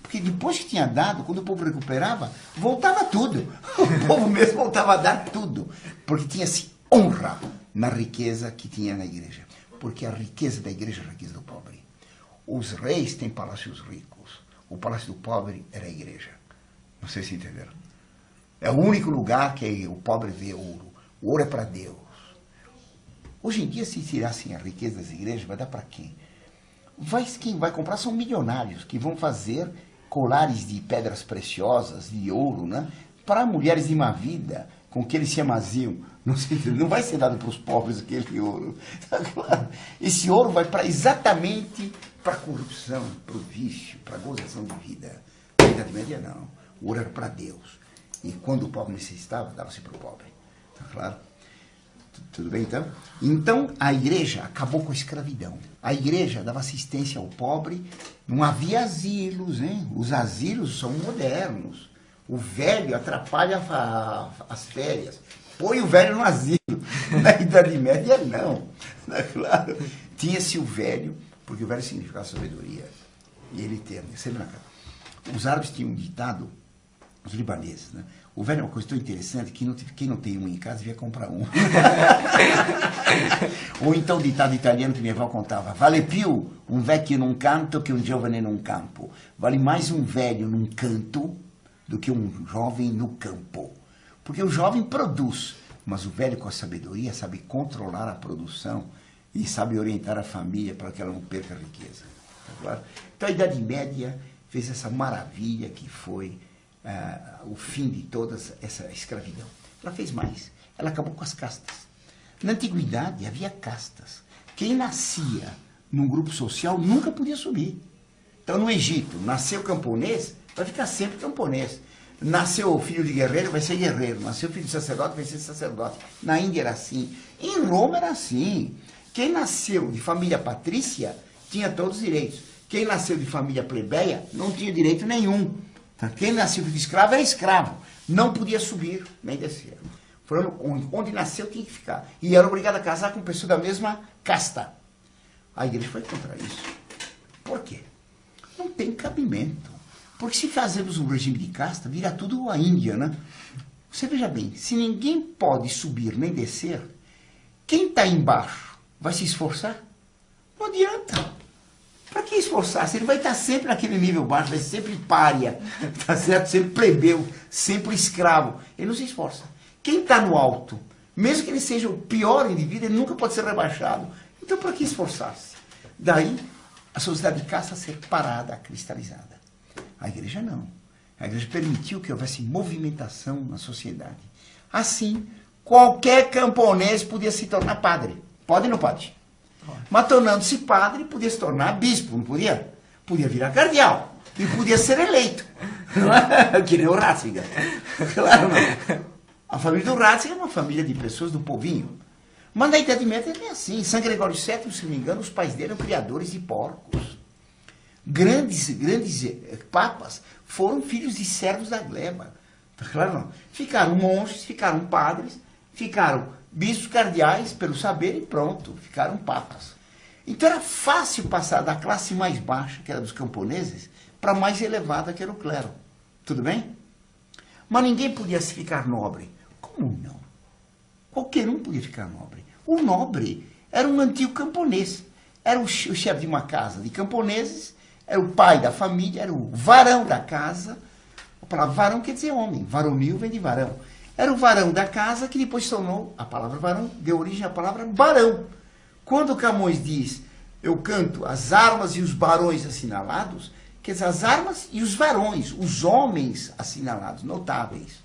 Porque depois que tinha dado, quando o povo recuperava, voltava tudo. O povo mesmo voltava a dar tudo. Porque tinha-se honra na riqueza que tinha na igreja. Porque a riqueza da igreja é a riqueza do pobre. Os reis têm palácios ricos. O palácio do pobre era a igreja. Não sei se entenderam. É o único lugar que o pobre vê ouro. O ouro é para Deus. Hoje em dia, se tirassem a riqueza das igrejas, vai dar para quem? Quem vai comprar são milionários, que vão fazer colares de pedras preciosas, de ouro, né? Para mulheres de má vida, com que eles se amaziam. Não vai ser dado para os pobres aquele ouro. Esse ouro vai exatamente para a corrupção, para o vício, para a gozação de vida. Na Idade Média, não. O ouro era para Deus. E quando o pobre necessitava, dava-se para o pobre. Tá claro? Tudo bem, então? Então, a igreja acabou com a escravidão. A igreja dava assistência ao pobre. Não havia asilos, né? Os asilos são modernos. O velho atrapalha as férias. Põe o velho no asilo. Na Idade Média, não. É claro. Tinha-se o velho, porque o velho significava sabedoria. E ele tem. Os árabes tinham um ditado, os libaneses, né? O velho é uma coisa tão interessante que quem não tem um em casa devia comprar um. Ou então o ditado italiano que minha avó contava: vale più um vecchio num canto que um giovane num campo. Vale mais um velho num canto do que um jovem no campo. Porque o jovem produz, mas o velho com a sabedoria sabe controlar a produção e sabe orientar a família para que ela não perca a riqueza. Tá claro? Então a Idade Média fez essa maravilha que foi o fim de toda essa escravidão. Ela fez mais. Ela acabou com as castas. Na antiguidade havia castas. Quem nascia num grupo social nunca podia subir. Então no Egito, nasceu camponês, vai ficar sempre camponês. Nasceu filho de guerreiro, vai ser guerreiro. Nasceu filho de sacerdote, vai ser sacerdote. Na Índia era assim. Em Roma era assim. Quem nasceu de família patrícia tinha todos os direitos. Quem nasceu de família plebeia não tinha direito nenhum. Quem nasceu de escravo era escravo. Não podia subir nem descer. Onde nasceu tinha que ficar. E era obrigado a casar com pessoas da mesma casta. A igreja foi contra isso. Por quê? Não tem cabimento. Porque se fazemos um regime de casta, vira tudo a Índia, né? Você veja bem, se ninguém pode subir nem descer, quem está embaixo vai se esforçar? Não adianta. Para que esforçar-se? Ele vai estar sempre naquele nível baixo, vai ser sempre pária, tá certo? Sempre plebeu, sempre escravo. Ele não se esforça. Quem está no alto, mesmo que ele seja o pior indivíduo, ele nunca pode ser rebaixado. Então, para que esforçar-se? Daí, a sociedade de caça ser parada, cristalizada. A igreja não. A igreja permitiu que houvesse movimentação na sociedade. Assim, qualquer camponês podia se tornar padre. Pode ou não pode? Mas tornando-se padre, podia se tornar bispo, não podia? Podia virar cardeal. E podia ser eleito. Não é? Que nem o Ratzinger. Claro, não. A família do Ratzinger é uma família de pessoas do povinho. Mas na Idade Média é assim. São Gregório VII, se não me engano, os pais dele eram criadores de porcos. Grandes papas foram filhos de servos da gleba. Tá claro, não? Ficaram monges, ficaram padres, ficaram bispos cardeais pelo saber e pronto, ficaram papas. Então era fácil passar da classe mais baixa, que era dos camponeses, para a mais elevada, que era o clero. Tudo bem? Mas ninguém podia se ficar nobre. Como não? Qualquer um podia ficar nobre. O nobre era um antigo camponês. Era o chefe de uma casa de camponeses, era o pai da família, era o varão da casa. A palavra varão quer dizer homem. Varonil vem de varão. Era o varão da casa que depois se tornou, a palavra varão, deu origem à palavra barão. Quando Camões diz, eu canto as armas e os barões assinalados, quer dizer, as armas e os varões, os homens assinalados, notáveis.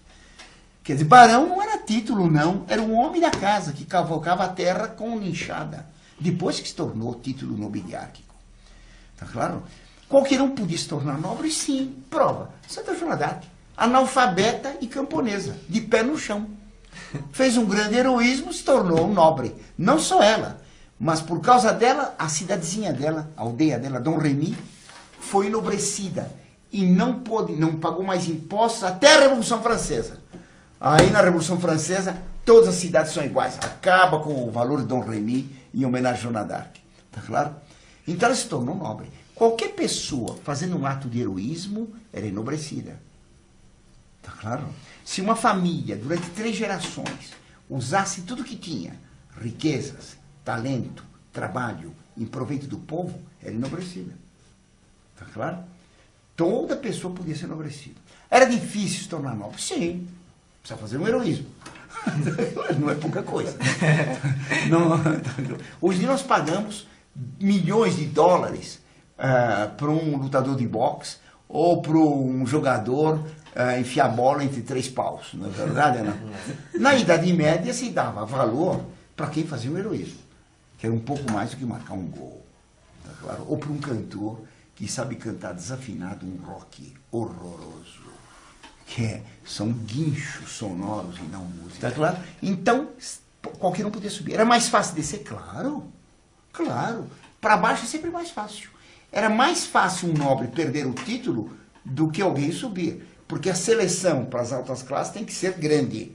Quer dizer, barão não era título, não, era um homem da casa que cavalcava a terra com linchada, depois que se tornou título nobiliárquico. Tá claro? Qualquer um podia se tornar nobre, sim, prova. Santa Joana d'Arc, analfabeta e camponesa, de pé no chão. Fez um grande heroísmo, se tornou nobre. Não só ela, mas por causa dela, a cidadezinha dela, a aldeia dela, Dom Remy, foi enobrecida e não pagou mais impostos até a Revolução Francesa. Aí na Revolução Francesa, todas as cidades são iguais. Acaba com o valor de Dom Remy em homenagem a Joana d'Arc. Tá claro? Então ela se tornou nobre. Qualquer pessoa fazendo um ato de heroísmo era enobrecida. Tá claro? Se uma família, durante 3 gerações, usasse tudo que tinha, riquezas, talento, trabalho, em proveito do povo, era enobrecida. Está claro? Toda pessoa podia ser enobrecida. Era difícil se tornar nobre? Sim. Precisa fazer um heroísmo. Não é pouca coisa. Não, hoje em dia nós pagamos milhões de dólares para um lutador de boxe ou para um jogador enfiar a bola entre 3 paus. Não é verdade, Ana? Na Idade Média se dava valor para quem fazia o heroísmo, que era um pouco mais do que marcar um gol. Tá claro? Ou para um cantor que sabe cantar desafinado um rock horroroso, que são guinchos sonoros e não música. Tá claro? Então, qualquer um podia subir. Era mais fácil descer? Claro. Claro. Para baixo é sempre mais fácil. Era mais fácil um nobre perder o título do que alguém subir. Porque a seleção para as altas classes tem que ser grande.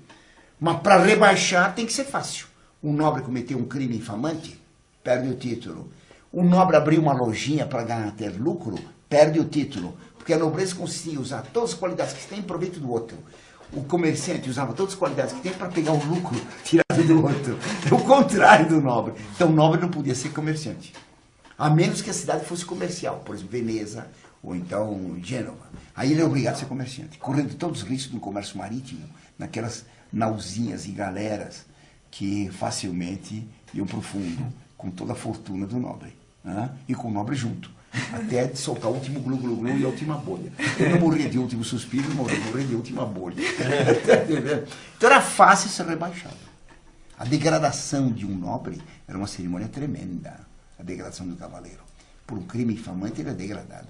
Mas para rebaixar tem que ser fácil. Um nobre cometeu um crime infamante, perde o título. Um nobre abriu uma lojinha para ganhar ter lucro, perde o título. Porque a nobreza consistia em usar todas as qualidades que tem em proveito do outro. O comerciante usava todas as qualidades que tem para pegar o lucro tirado do outro. É o contrário do nobre. Então o nobre não podia ser comerciante. A menos que a cidade fosse comercial. Por exemplo, Veneza ou então Gênova. Aí ele é obrigado a ser comerciante. Correndo todos os riscos do comércio marítimo, naquelas nauzinhas e galeras que facilmente iam para o fundo, com toda a fortuna do nobre. Né? E com o nobre junto. Até de soltar o último glu-glu-glu e a última bolha. Ele não morria de último suspiro, morria de última bolha. Então era fácil ser rebaixado. A degradação de um nobre era uma cerimônia tremenda. A degradação do cavaleiro. Por um crime infamante, ele é degradado.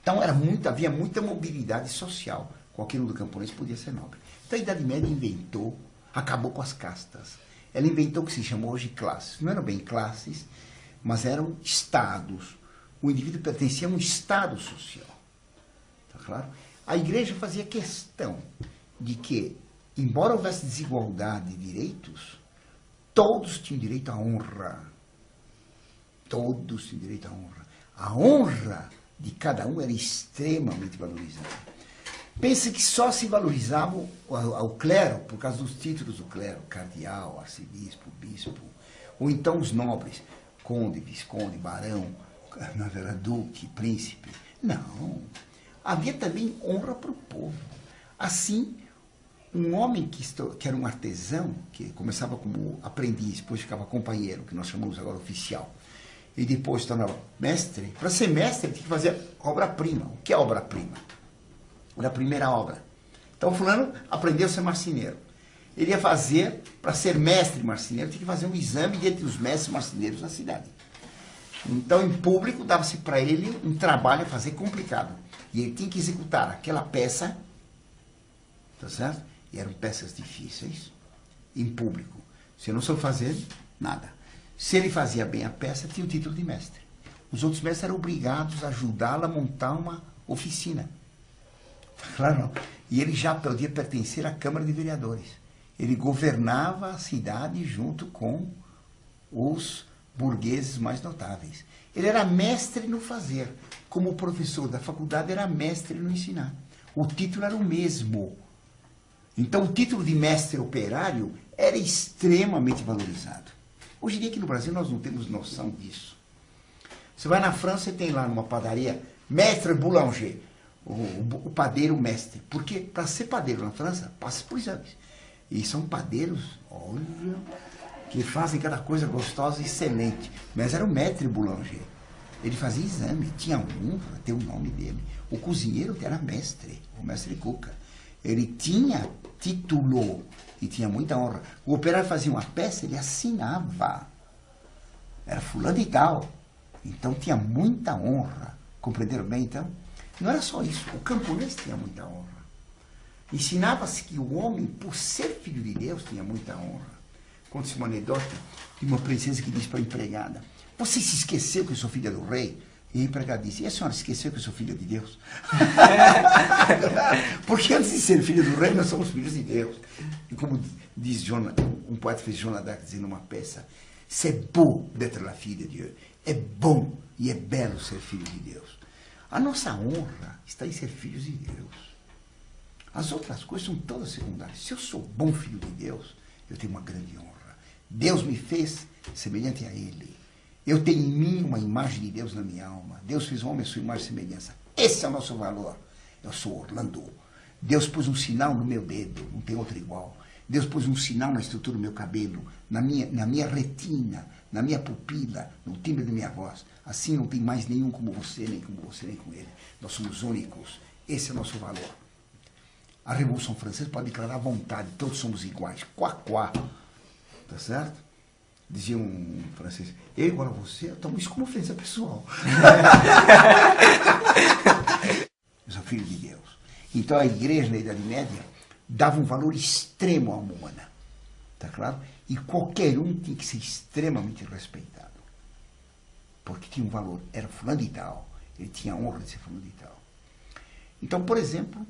Então havia muita mobilidade social. Qualquer um do camponês podia ser nobre. Então a Idade Média acabou com as castas. Ela inventou o que se chamou hoje classes. Não eram bem classes, mas eram estados. O indivíduo pertencia a um estado social. Está claro? A igreja fazia questão de que, embora houvesse desigualdade de direitos, todos tinham direito à honra. Todos tinham direito à honra. A honra de cada um era extremamente valorizada. Pensa que só se valorizava o clero, por causa dos títulos do clero, cardeal, arcebispo, bispo, ou então os nobres, conde, visconde, barão, na verdade, duque, príncipe. Não. Havia também honra para o povo. Assim, um homem que era um artesão, que começava como aprendiz, depois ficava companheiro, que nós chamamos agora oficial, e depois tornava mestre. Para ser mestre, ele tinha que fazer obra-prima. O que é obra-prima? Era a primeira obra. Então, fulano aprendeu a ser marceneiro. Ele ia fazer, para ser mestre marceneiro, tinha que fazer um exame dentre os mestres marceneiros da cidade. Então, em público, dava-se para ele um trabalho a fazer complicado. E ele tinha que executar aquela peça, tá certo? E eram peças difíceis, em público. Se não soube fazer, nada. Se ele fazia bem a peça, tinha o título de mestre. Os outros mestres eram obrigados a ajudá-lo a montar uma oficina. Claro, não. E ele já podia pertencer à Câmara de Vereadores. Ele governava a cidade junto com os burgueses mais notáveis. Ele era mestre no fazer, como o professor da faculdade era mestre no ensinar. O título era o mesmo. Então, o título de mestre operário era extremamente valorizado. Hoje em dia, aqui no Brasil, nós não temos noção disso. Você vai na França e tem lá numa padaria, maître boulanger, o padeiro mestre. Porque para ser padeiro na França, passa por exames. E são padeiros, olha, que fazem cada coisa gostosa e excelente. Mas era o maître boulanger. Ele fazia exame, tinha honra, tem o nome dele. O cozinheiro era mestre, o mestre Cuca. Ele tinha título e tinha muita honra. O operário fazia uma peça, ele assinava. Era fulano e tal. Então tinha muita honra. Compreenderam bem, então? Não era só isso. O camponês tinha muita honra. Ensinava-se que o homem, por ser filho de Deus, tinha muita honra. Conta-se uma anedota de uma princesa que disse para a empregada: você se esqueceu que eu sou filha do rei? E a empregada disse: e a senhora esqueceu que eu sou filha de Deus? Porque antes de ser filho do rei, nós somos filhos de Deus. E como diz um poeta fez Joana d'Arc dizendo numa peça: c'est beau d'être la fille de Dieu. É bom e é belo ser filho de Deus. A nossa honra está em ser filhos de Deus. As outras coisas são todas secundárias. Se eu sou bom filho de Deus, eu tenho uma grande honra. Deus me fez semelhante a Ele. Eu tenho em mim uma imagem de Deus na minha alma. Deus fez o homem a sua imagem e semelhança. Esse é o nosso valor. Eu sou Orlando. Deus pôs um sinal no meu dedo, não tem outro igual. Deus pôs um sinal na estrutura do meu cabelo, na minha retina, na minha pupila, no timbre da minha voz. Assim não tem mais nenhum como você, nem com ele. Nós somos únicos. Esse é o nosso valor. A Revolução Francesa pode declarar à vontade, todos somos iguais. Quá, quá. Tá certo? Dizia um francês, eu igual a você, eu tomo isso como ofensa pessoal. Eu sou filho de Deus. Então a igreja na Idade Média dava um valor extremo à alma humana. Tá claro? E qualquer um tinha que ser extremamente respeitado. Porque tinha um valor. Era fulano de tal. Ele tinha a honra de ser fulano de tal. Então, por exemplo,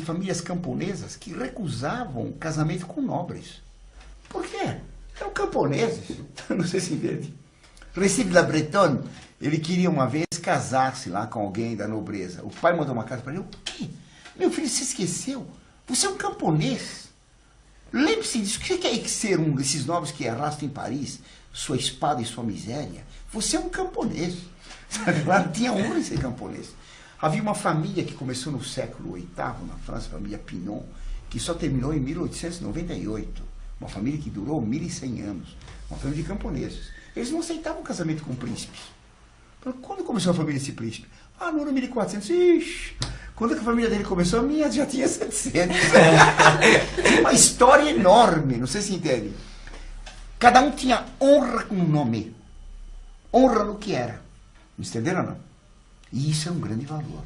famílias camponesas que recusavam casamento com nobres. Por quê? Eram camponeses. Não sei se entende. Recife da Bretonne, ele queria uma vez casar-se lá com alguém da nobreza. O pai mandou uma carta para ele. O quê? Meu filho, você esqueceu? Você é um camponês. Lembre-se disso. O que você quer ser um desses nobres que arrastam em Paris sua espada e sua miséria? Você é um camponês. Lá tinha honra em ser camponês. Havia uma família que começou no século VIII na França, a família Pinon, que só terminou em 1898. Uma família que durou 1100 anos. Uma família de camponeses. Eles não aceitavam casamento com príncipes. Quando começou a família desse príncipe? Ah, no ano 1400. Ixi, quando a família dele começou, a minha já tinha 700. Uma história enorme, não sei se entende. Cada um tinha honra com o nome. Honra no que era. Me entenderam ou não? E isso é um grande valor.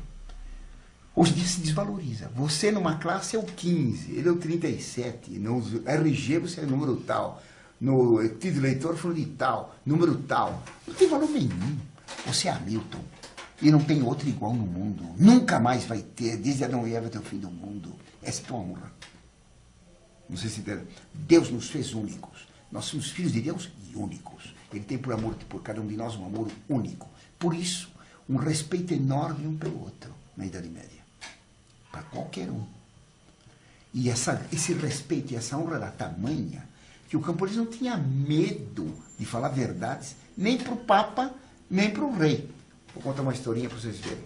Hoje em dia se desvaloriza. Você numa classe é o 15, ele é o 37. No RG você é o número tal. No título de eleitor foi de tal, número tal. Não tem valor nenhum. Você é Hamilton. E não tem outro igual no mundo. Nunca mais vai ter, desde Adão e Eva até o fim do mundo. Essa é a tua honra. Não sei se entende. Deus nos fez únicos. Nós somos filhos de Deus e únicos. Ele tem por amor por cada um de nós um amor único. Por isso, um respeito enorme um pelo outro na Idade Média. Para qualquer um. E esse respeito e essa honra era tamanha que o camponês não tinha medo de falar verdades nem para o Papa, nem para o rei. Vou contar uma historinha para vocês verem.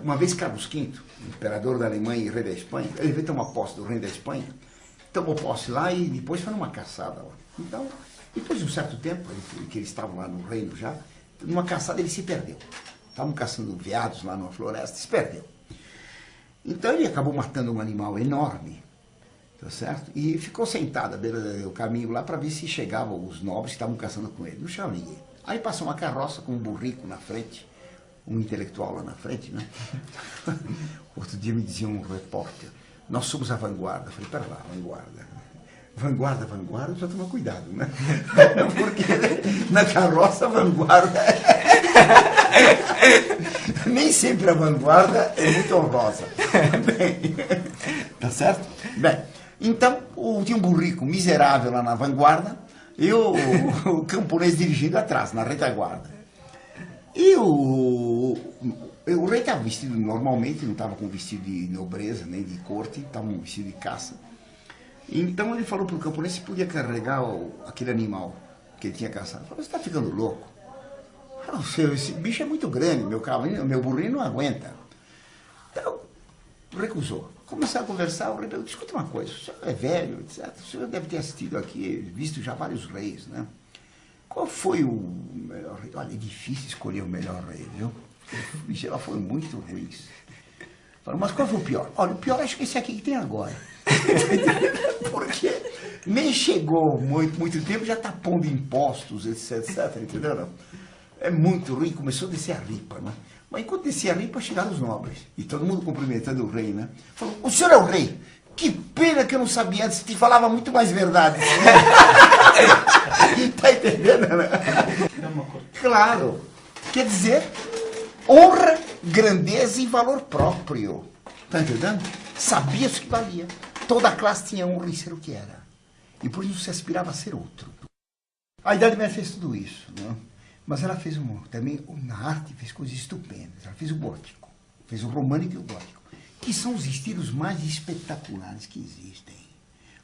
Uma vez Carlos V, imperador da Alemanha e rei da Espanha, ele veio tomar posse do rei da Espanha, tomou posse lá e depois foi numa caçada lá. Então, depois de um certo tempo, que eles estavam lá no reino já, numa caçada ele se perdeu. Estavam caçando veados lá numa floresta, se perdeu. Então ele acabou matando um animal enorme, tá certo? E ficou sentado à beira do caminho lá para ver se chegavam os nobres que estavam caçando com ele. Não chama ninguém. Aí passou uma carroça com um burrico na frente, um intelectual lá na frente, né? Outro dia me dizia um repórter, nós somos a vanguarda. Eu falei, pera lá, vanguarda. Vanguarda, precisa tomar cuidado, né? Porque na carroça a vanguarda nem sempre a vanguarda é muito honrosa. Bem, tá certo? Bem, então tinha um burrico miserável lá na vanguarda e o camponês dirigindo atrás, na retaguarda. E o rei estava vestido normalmente, não estava com vestido de nobreza, nem de corte, estava um vestido de caça. Então ele falou para o camponês se podia carregar aquele animal que ele tinha caçado. Ele falou, você está ficando louco? Falou, esse bicho é muito grande, meu burrinho não aguenta. Então, recusou. Começaram a conversar, o rei perguntou, escuta uma coisa, o senhor é velho, etc. O senhor deve ter assistido aqui, visto já vários reis, né? Qual foi o melhor rei? Olha, é difícil escolher o melhor rei, viu? Em geral foram muito ruins. Falou, mas qual foi o pior? Olha, o pior acho que esse aqui que tem agora. Porque nem chegou muito tempo, já está pondo impostos, etc, entendeu? Não? É muito ruim, começou a descer a ripa, né? Mas enquanto descia a ripa, chegaram os nobres. E todo mundo cumprimentando o rei, né? Falou, o senhor é o rei? Que pena que eu não sabia antes, te falava muito mais verdade. Tá entendendo, né? Claro. Quer dizer, honra, grandeza e valor próprio. Tá entendendo? Sabia isso que valia. Toda a classe tinha honra em ser o que era. E por isso se aspirava a ser outro. A Idade Média fez tudo isso, né? Mas ela fez também, na arte, fez coisas estupendas. Ela fez o gótico, fez o românico e o gótico, que são os estilos mais espetaculares que existem.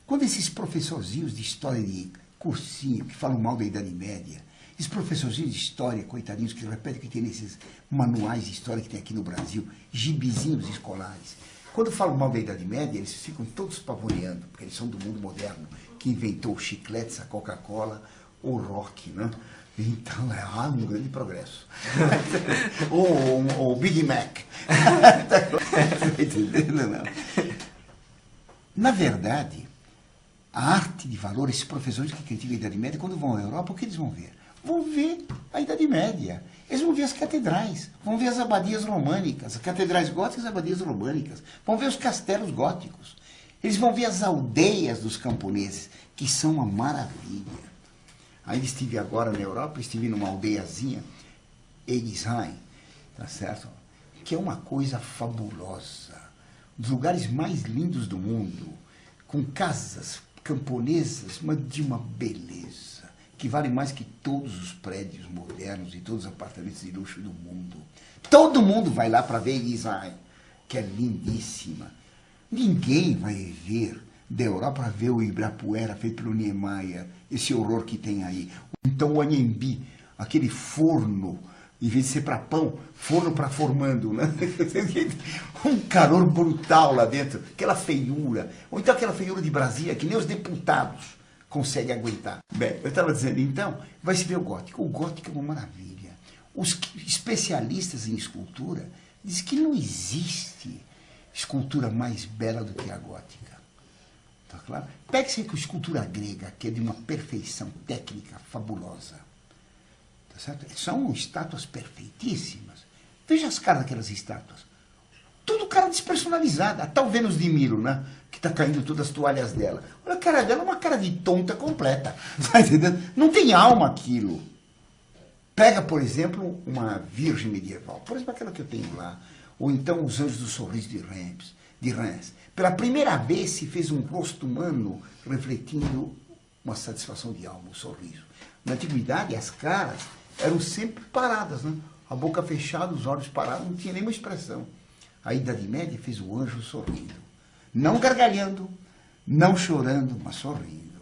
Quando esses professorzinhos de história de cursinho, que falam mal da Idade Média, esses professorzinhos de história, coitadinhos, que repetem o que tem nesses manuais de história que tem aqui no Brasil, gibizinhos escolares, quando falam mal da Idade Média, eles ficam todos pavoneando, porque eles são do mundo moderno, que inventou o chicletes, a Coca-Cola, o rock, né? Então, um grande progresso. O Big Mac. Entendendo, não? Na verdade, a arte de valor, esses professores que criticam a Idade Média, quando vão à Europa, o que eles vão ver? Vão ver a Idade Média. Eles vão ver as catedrais, vão ver as abadias românicas, as catedrais góticas e as abadias românicas, vão ver os castelos góticos. Eles vão ver as aldeias dos camponeses, que são uma maravilha. Ainda estive agora na Europa, estive numa aldeiazinha, Egisheim, tá certo? Que é uma coisa fabulosa. Um dos lugares mais lindos do mundo, com casas camponesas, mas de uma beleza, que vale mais que todos os prédios modernos e todos os apartamentos de luxo do mundo. Todo mundo vai lá para ver Egisheim, que é lindíssima. Ninguém vai ver da Europa para ver o Ibirapuera feito pelo Niemeyer, esse horror que tem aí. Então o Anhembi, aquele forno, em vez de ser para pão, forno para formando, né? Um calor brutal lá dentro, aquela feiura, ou então aquela feiura de Brasília, que nem os deputados conseguem aguentar. Bem, eu estava dizendo, então, vai se ver o gótico. O gótico é uma maravilha. Os especialistas em escultura dizem que não existe escultura mais bela do que a gótica. Tá claro? Pegue-se com a escultura grega, que é de uma perfeição técnica fabulosa. Tá certo? São estátuas perfeitíssimas. Veja as caras daquelas estátuas. Tudo cara despersonalizada. Até o Vênus de Milo, né? Que está caindo todas as toalhas dela. Olha a cara dela, é uma cara de tonta completa. Tá entendendo? Não tem alma aquilo. Pega, por exemplo, uma virgem medieval. Por exemplo, aquela que eu tenho lá. Ou então os Anjos do Sorriso de Reims. Pela primeira vez se fez um rosto humano refletindo uma satisfação de alma, um sorriso. Na antiguidade, as caras eram sempre paradas, né? A boca fechada, os olhos parados, não tinha nenhuma expressão. A Idade Média fez o anjo sorrindo. Não gargalhando, não chorando, mas sorrindo.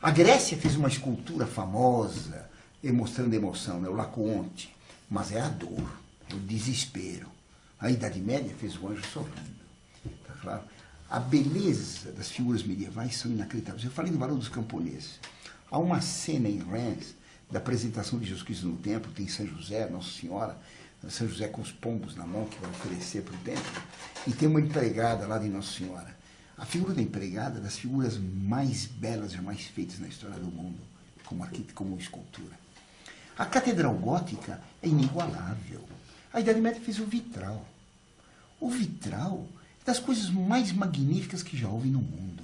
A Grécia fez uma escultura famosa, mostrando emoção, né? O Laocoonte. Mas é a dor, é o desespero. A Idade Média fez o anjo sorrindo. Tá claro? A beleza das figuras medievais são inacreditáveis. Eu falei do valor dos camponeses. Há uma cena em Reims da apresentação de Jesus Cristo no templo, tem São José, Nossa Senhora, São José com os pombos na mão que vai oferecer para o templo, e tem uma empregada lá de Nossa Senhora. A figura da empregada é das figuras mais belas jamais feitas na história do mundo, como escultura. A Catedral Gótica é inigualável. A Idade Média fez o vitral. O vitral é das coisas mais magníficas que já houve no mundo.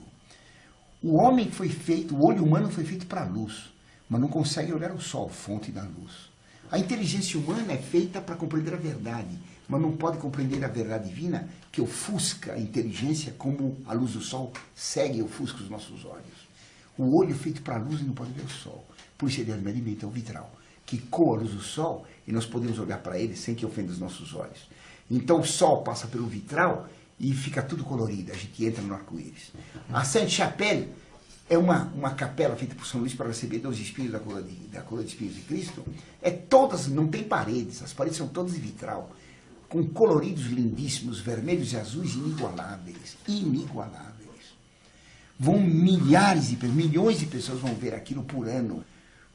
O homem foi feito, o olho humano foi feito para a luz, mas não consegue olhar o sol, fonte da luz. A inteligência humana é feita para compreender a verdade, mas não pode compreender a verdade divina que ofusca a inteligência como a luz do sol segue e ofusca os nossos olhos. O olho é feito para a luz e não pode ver o sol. Por isso ele alimenta o vitral, que coa a luz do sol e nós podemos olhar para ele sem que ofenda os nossos olhos. Então o sol passa pelo vitral e fica tudo colorido, a gente entra no arco-íris. A Sainte-Chapelle é uma capela feita por São Luís para receber 12 espinhos da coroa de espinhos de Cristo. Não tem paredes, as paredes são todas de vitral, com coloridos lindíssimos, vermelhos e azuis inigualáveis. Inigualáveis. Milhões de pessoas vão ver aquilo por ano,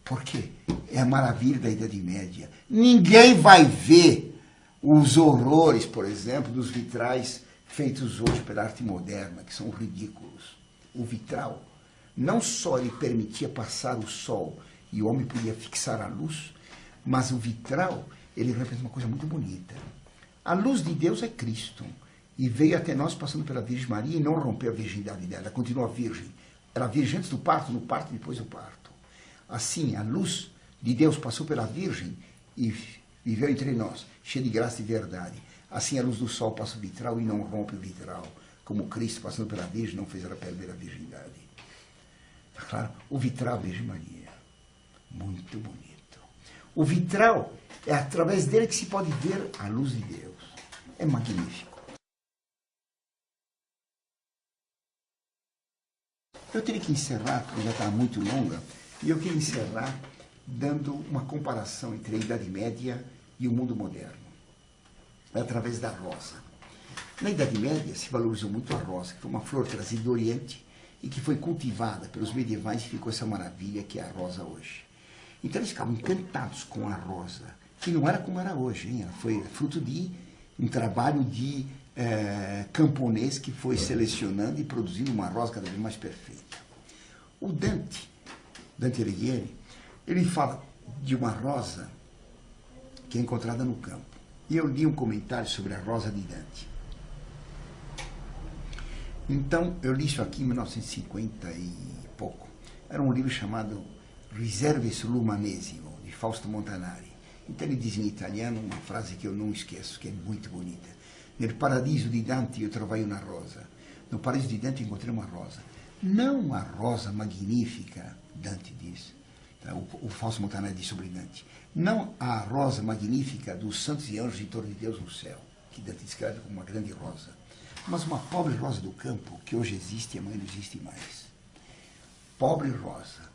porque é a maravilha da Idade Média. Ninguém vai ver os horrores, por exemplo, dos vitrais feitos hoje pela arte moderna, que são ridículos. O vitral, não só ele permitia passar o sol e o homem podia fixar a luz, mas o vitral, ele representa uma coisa muito bonita. A luz de Deus é Cristo, e veio até nós passando pela Virgem Maria e não rompeu a virgindade dela, ela continua virgem. Era virgem antes do parto, no parto e depois do parto. Assim, a luz de Deus passou pela Virgem e viveu entre nós, cheia de graça e verdade. Assim, a luz do sol passa o vitral e não rompe o vitral, como Cristo, passando pela Virgem, não fez ela perder a virgindade. Está claro? O vitral, Virgem Maria. Muito bonito. O vitral, é através dele que se pode ver a luz de Deus. É magnífico. Eu teria que encerrar, porque já está muito longa, e eu queria encerrar dando uma comparação entre a Idade Média e o mundo moderno, através da rosa. Na Idade Média se valorizou muito a rosa, que foi uma flor trazida do Oriente e que foi cultivada pelos medievais e ficou essa maravilha que é a rosa hoje. Então eles ficavam encantados com a rosa, que não era como era hoje, hein? Ela foi fruto de um trabalho de camponês que foi selecionando e produzindo uma rosa cada vez mais perfeita. O Dante Alighieri, ele fala de uma rosa que é encontrada no campo. E eu li um comentário sobre a rosa de Dante. Então, eu li isso aqui em 1950 e pouco. Era um livro chamado Riserve sull'Umanesimo, de Fausto Montanari. Então ele diz em italiano uma frase que eu não esqueço, que é muito bonita. Nel paradiso di Dante io trovai una rosa. No paradiso di Dante encontrei uma rosa. Não a rosa magnífica, Dante diz. O Fausto Montanari diz sobre Dante. Não a rosa magnífica dos santos e anjos em torno de Deus no céu, que Dante descreve como uma grande rosa. Mas uma pobre rosa do campo, que hoje existe e amanhã não existe mais. Pobre rosa,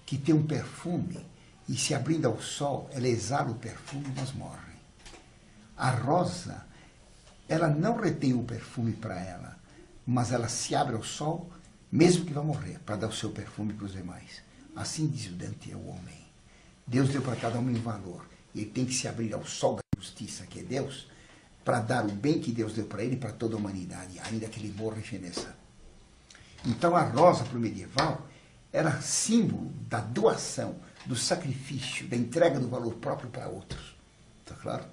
que tem um perfume e se abrindo ao sol, ela exala o perfume, mas morre. A rosa, ela não retém o perfume para ela, mas ela se abre ao sol, mesmo que vá morrer, para dar o seu perfume para os demais. Assim diz o Dante, é o homem. Deus deu para cada homem um valor. Ele tem que se abrir ao sol da justiça, que é Deus, para dar o bem que Deus deu para ele e para toda a humanidade, ainda que ele morra e feneça. Então a rosa para o medieval era símbolo da doação, do sacrifício, da entrega do valor próprio para outros. Está claro?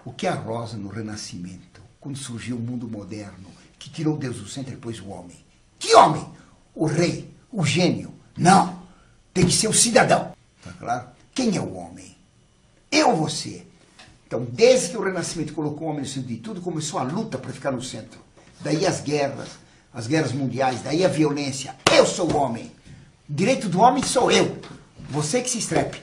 O que é a rosa no Renascimento, quando surgiu o mundo moderno, que tirou Deus do centro e pôs o homem? Que homem? O rei, o gênio. Não! Tem que ser o cidadão. Está claro? Quem é o homem? Eu ou você? Então, desde que o Renascimento colocou o homem no centro de tudo, começou a luta para ficar no centro. Daí as guerras mundiais, daí a violência. Eu sou o homem. O direito do homem sou eu. Você que se estrepe.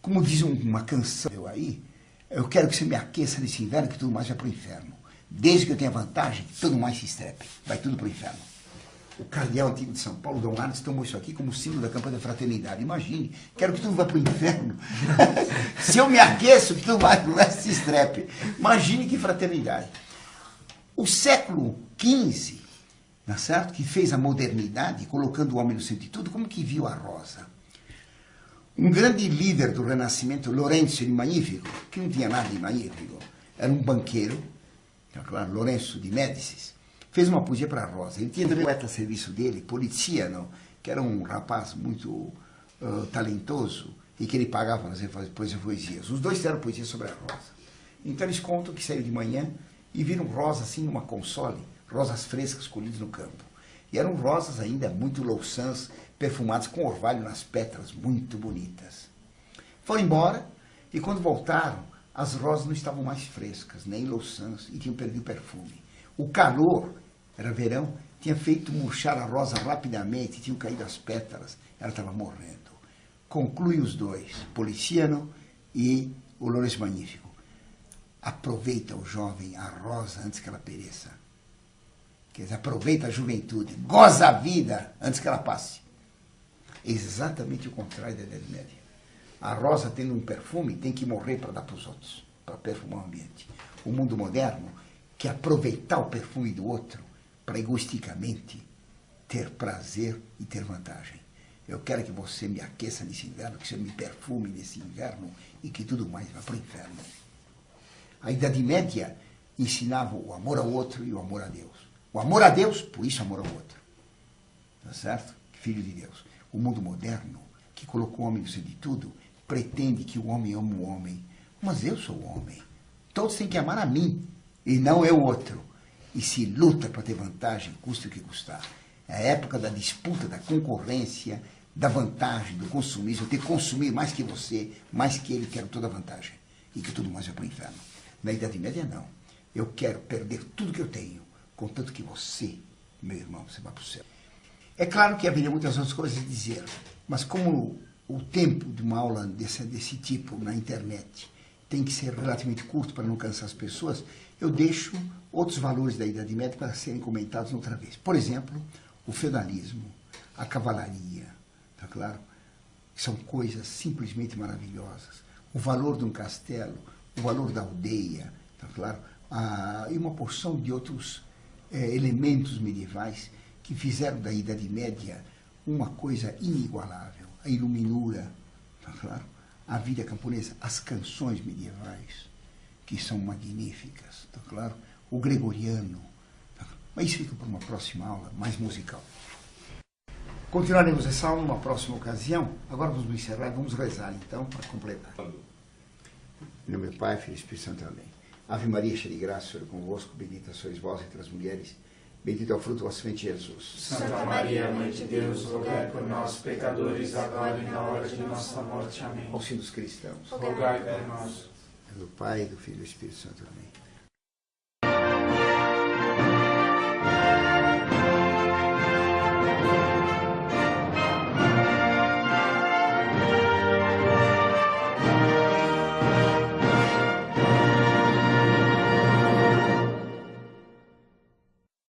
Como diz uma canção aí, eu quero que você me aqueça nesse inverno, que tudo mais vai para o inferno. Desde que eu tenha vantagem, tudo mais se estrepe. Vai tudo para o inferno. O cardeal antigo de São Paulo, Dom Arnes, tomou isso aqui como símbolo da campanha da fraternidade. Imagine, quero que tudo vá para o inferno. Se eu me aqueço, que tudo mais se estrepe. Imagine que fraternidade. O século XV, não é certo? Que fez a modernidade, colocando o homem no centro de tudo, como que viu a rosa? Um grande líder do Renascimento, Lorenzo il Magnifico, que não tinha nada de magnífico, era um banqueiro, claro, Lorenzo de Médicis, fez uma poesia para a rosa. Ele tinha um poeta a serviço dele, Poliziano, que era um rapaz muito talentoso e que ele pagava para fazer poesias. Os dois fizeram poesia sobre a rosa. Então eles contam que saíram de manhã e viram rosa assim numa console, rosas frescas colhidas no campo. E eram rosas ainda muito louçãs, perfumadas com orvalho nas pétalas, muito bonitas. Foram embora e quando voltaram, as rosas não estavam mais frescas, nem louçãs, e tinham perdido o perfume. O calor, era verão, tinha feito murchar a rosa rapidamente, tinham caído as pétalas, ela estava morrendo. Concluem os dois, Poliziano e o Lourenço Magnífico. Aproveita o jovem, a rosa, antes que ela pereça. Quer dizer, aproveita a juventude, goza a vida antes que ela passe. Exatamente o contrário da Idade Média. A rosa, tendo um perfume, tem que morrer para dar para os outros, para perfumar o ambiente. O mundo moderno quer aproveitar o perfume do outro para egoisticamente ter prazer e ter vantagem. Eu quero que você me aqueça nesse inverno, que você me perfume nesse inverno e que tudo mais vá para o inferno. A Idade Média ensinava o amor ao outro e o amor a Deus. O amor a Deus, por isso amor ao outro. Tá certo? Filho de Deus. O mundo moderno, que colocou o homem no centro de tudo, pretende que o homem ame o homem. Mas eu sou o homem. Todos têm que amar a mim e não eu o outro. E se luta para ter vantagem, custe o que custar. É a época da disputa, da concorrência, da vantagem, do consumismo. Eu tenho que consumir mais que você, mais que ele, quero toda a vantagem. E que tudo mais vai para o inferno. Na Idade Média, não. Eu quero perder tudo que eu tenho, contanto que você, meu irmão, você vá para o céu. É claro que haveria muitas outras coisas a dizer, mas como o tempo de uma aula desse tipo na internet tem que ser relativamente curto para não cansar as pessoas, eu deixo outros valores da Idade Média para serem comentados outra vez. Por exemplo, o feudalismo, a cavalaria, tá claro? São coisas simplesmente maravilhosas. O valor de um castelo, o valor da aldeia, tá claro? E uma porção de outros elementos medievais que fizeram da Idade Média uma coisa inigualável. A iluminura, tá claro? A vida camponesa, as canções medievais, que são magníficas, tá claro? O gregoriano. Tá claro? Mas isso fica para uma próxima aula, mais musical. Continuaremos essa aula numa próxima ocasião. Agora vamos encerrar, vamos rezar então, para completar. Em nome do Pai, Filho e Espírito Santo. Amém. Ave Maria, cheia de graça, o Senhor é convosco, bendita sois vós entre as mulheres, bendito é o fruto do vosso ventre, Jesus. Santa Maria, Mãe de Deus, rogai por nós, pecadores, agora e na hora de nossa morte. Amém. Auxílio dos cristãos. Rogai por nós. Em nome do Pai, do Filho e do Espírito Santo. Amém.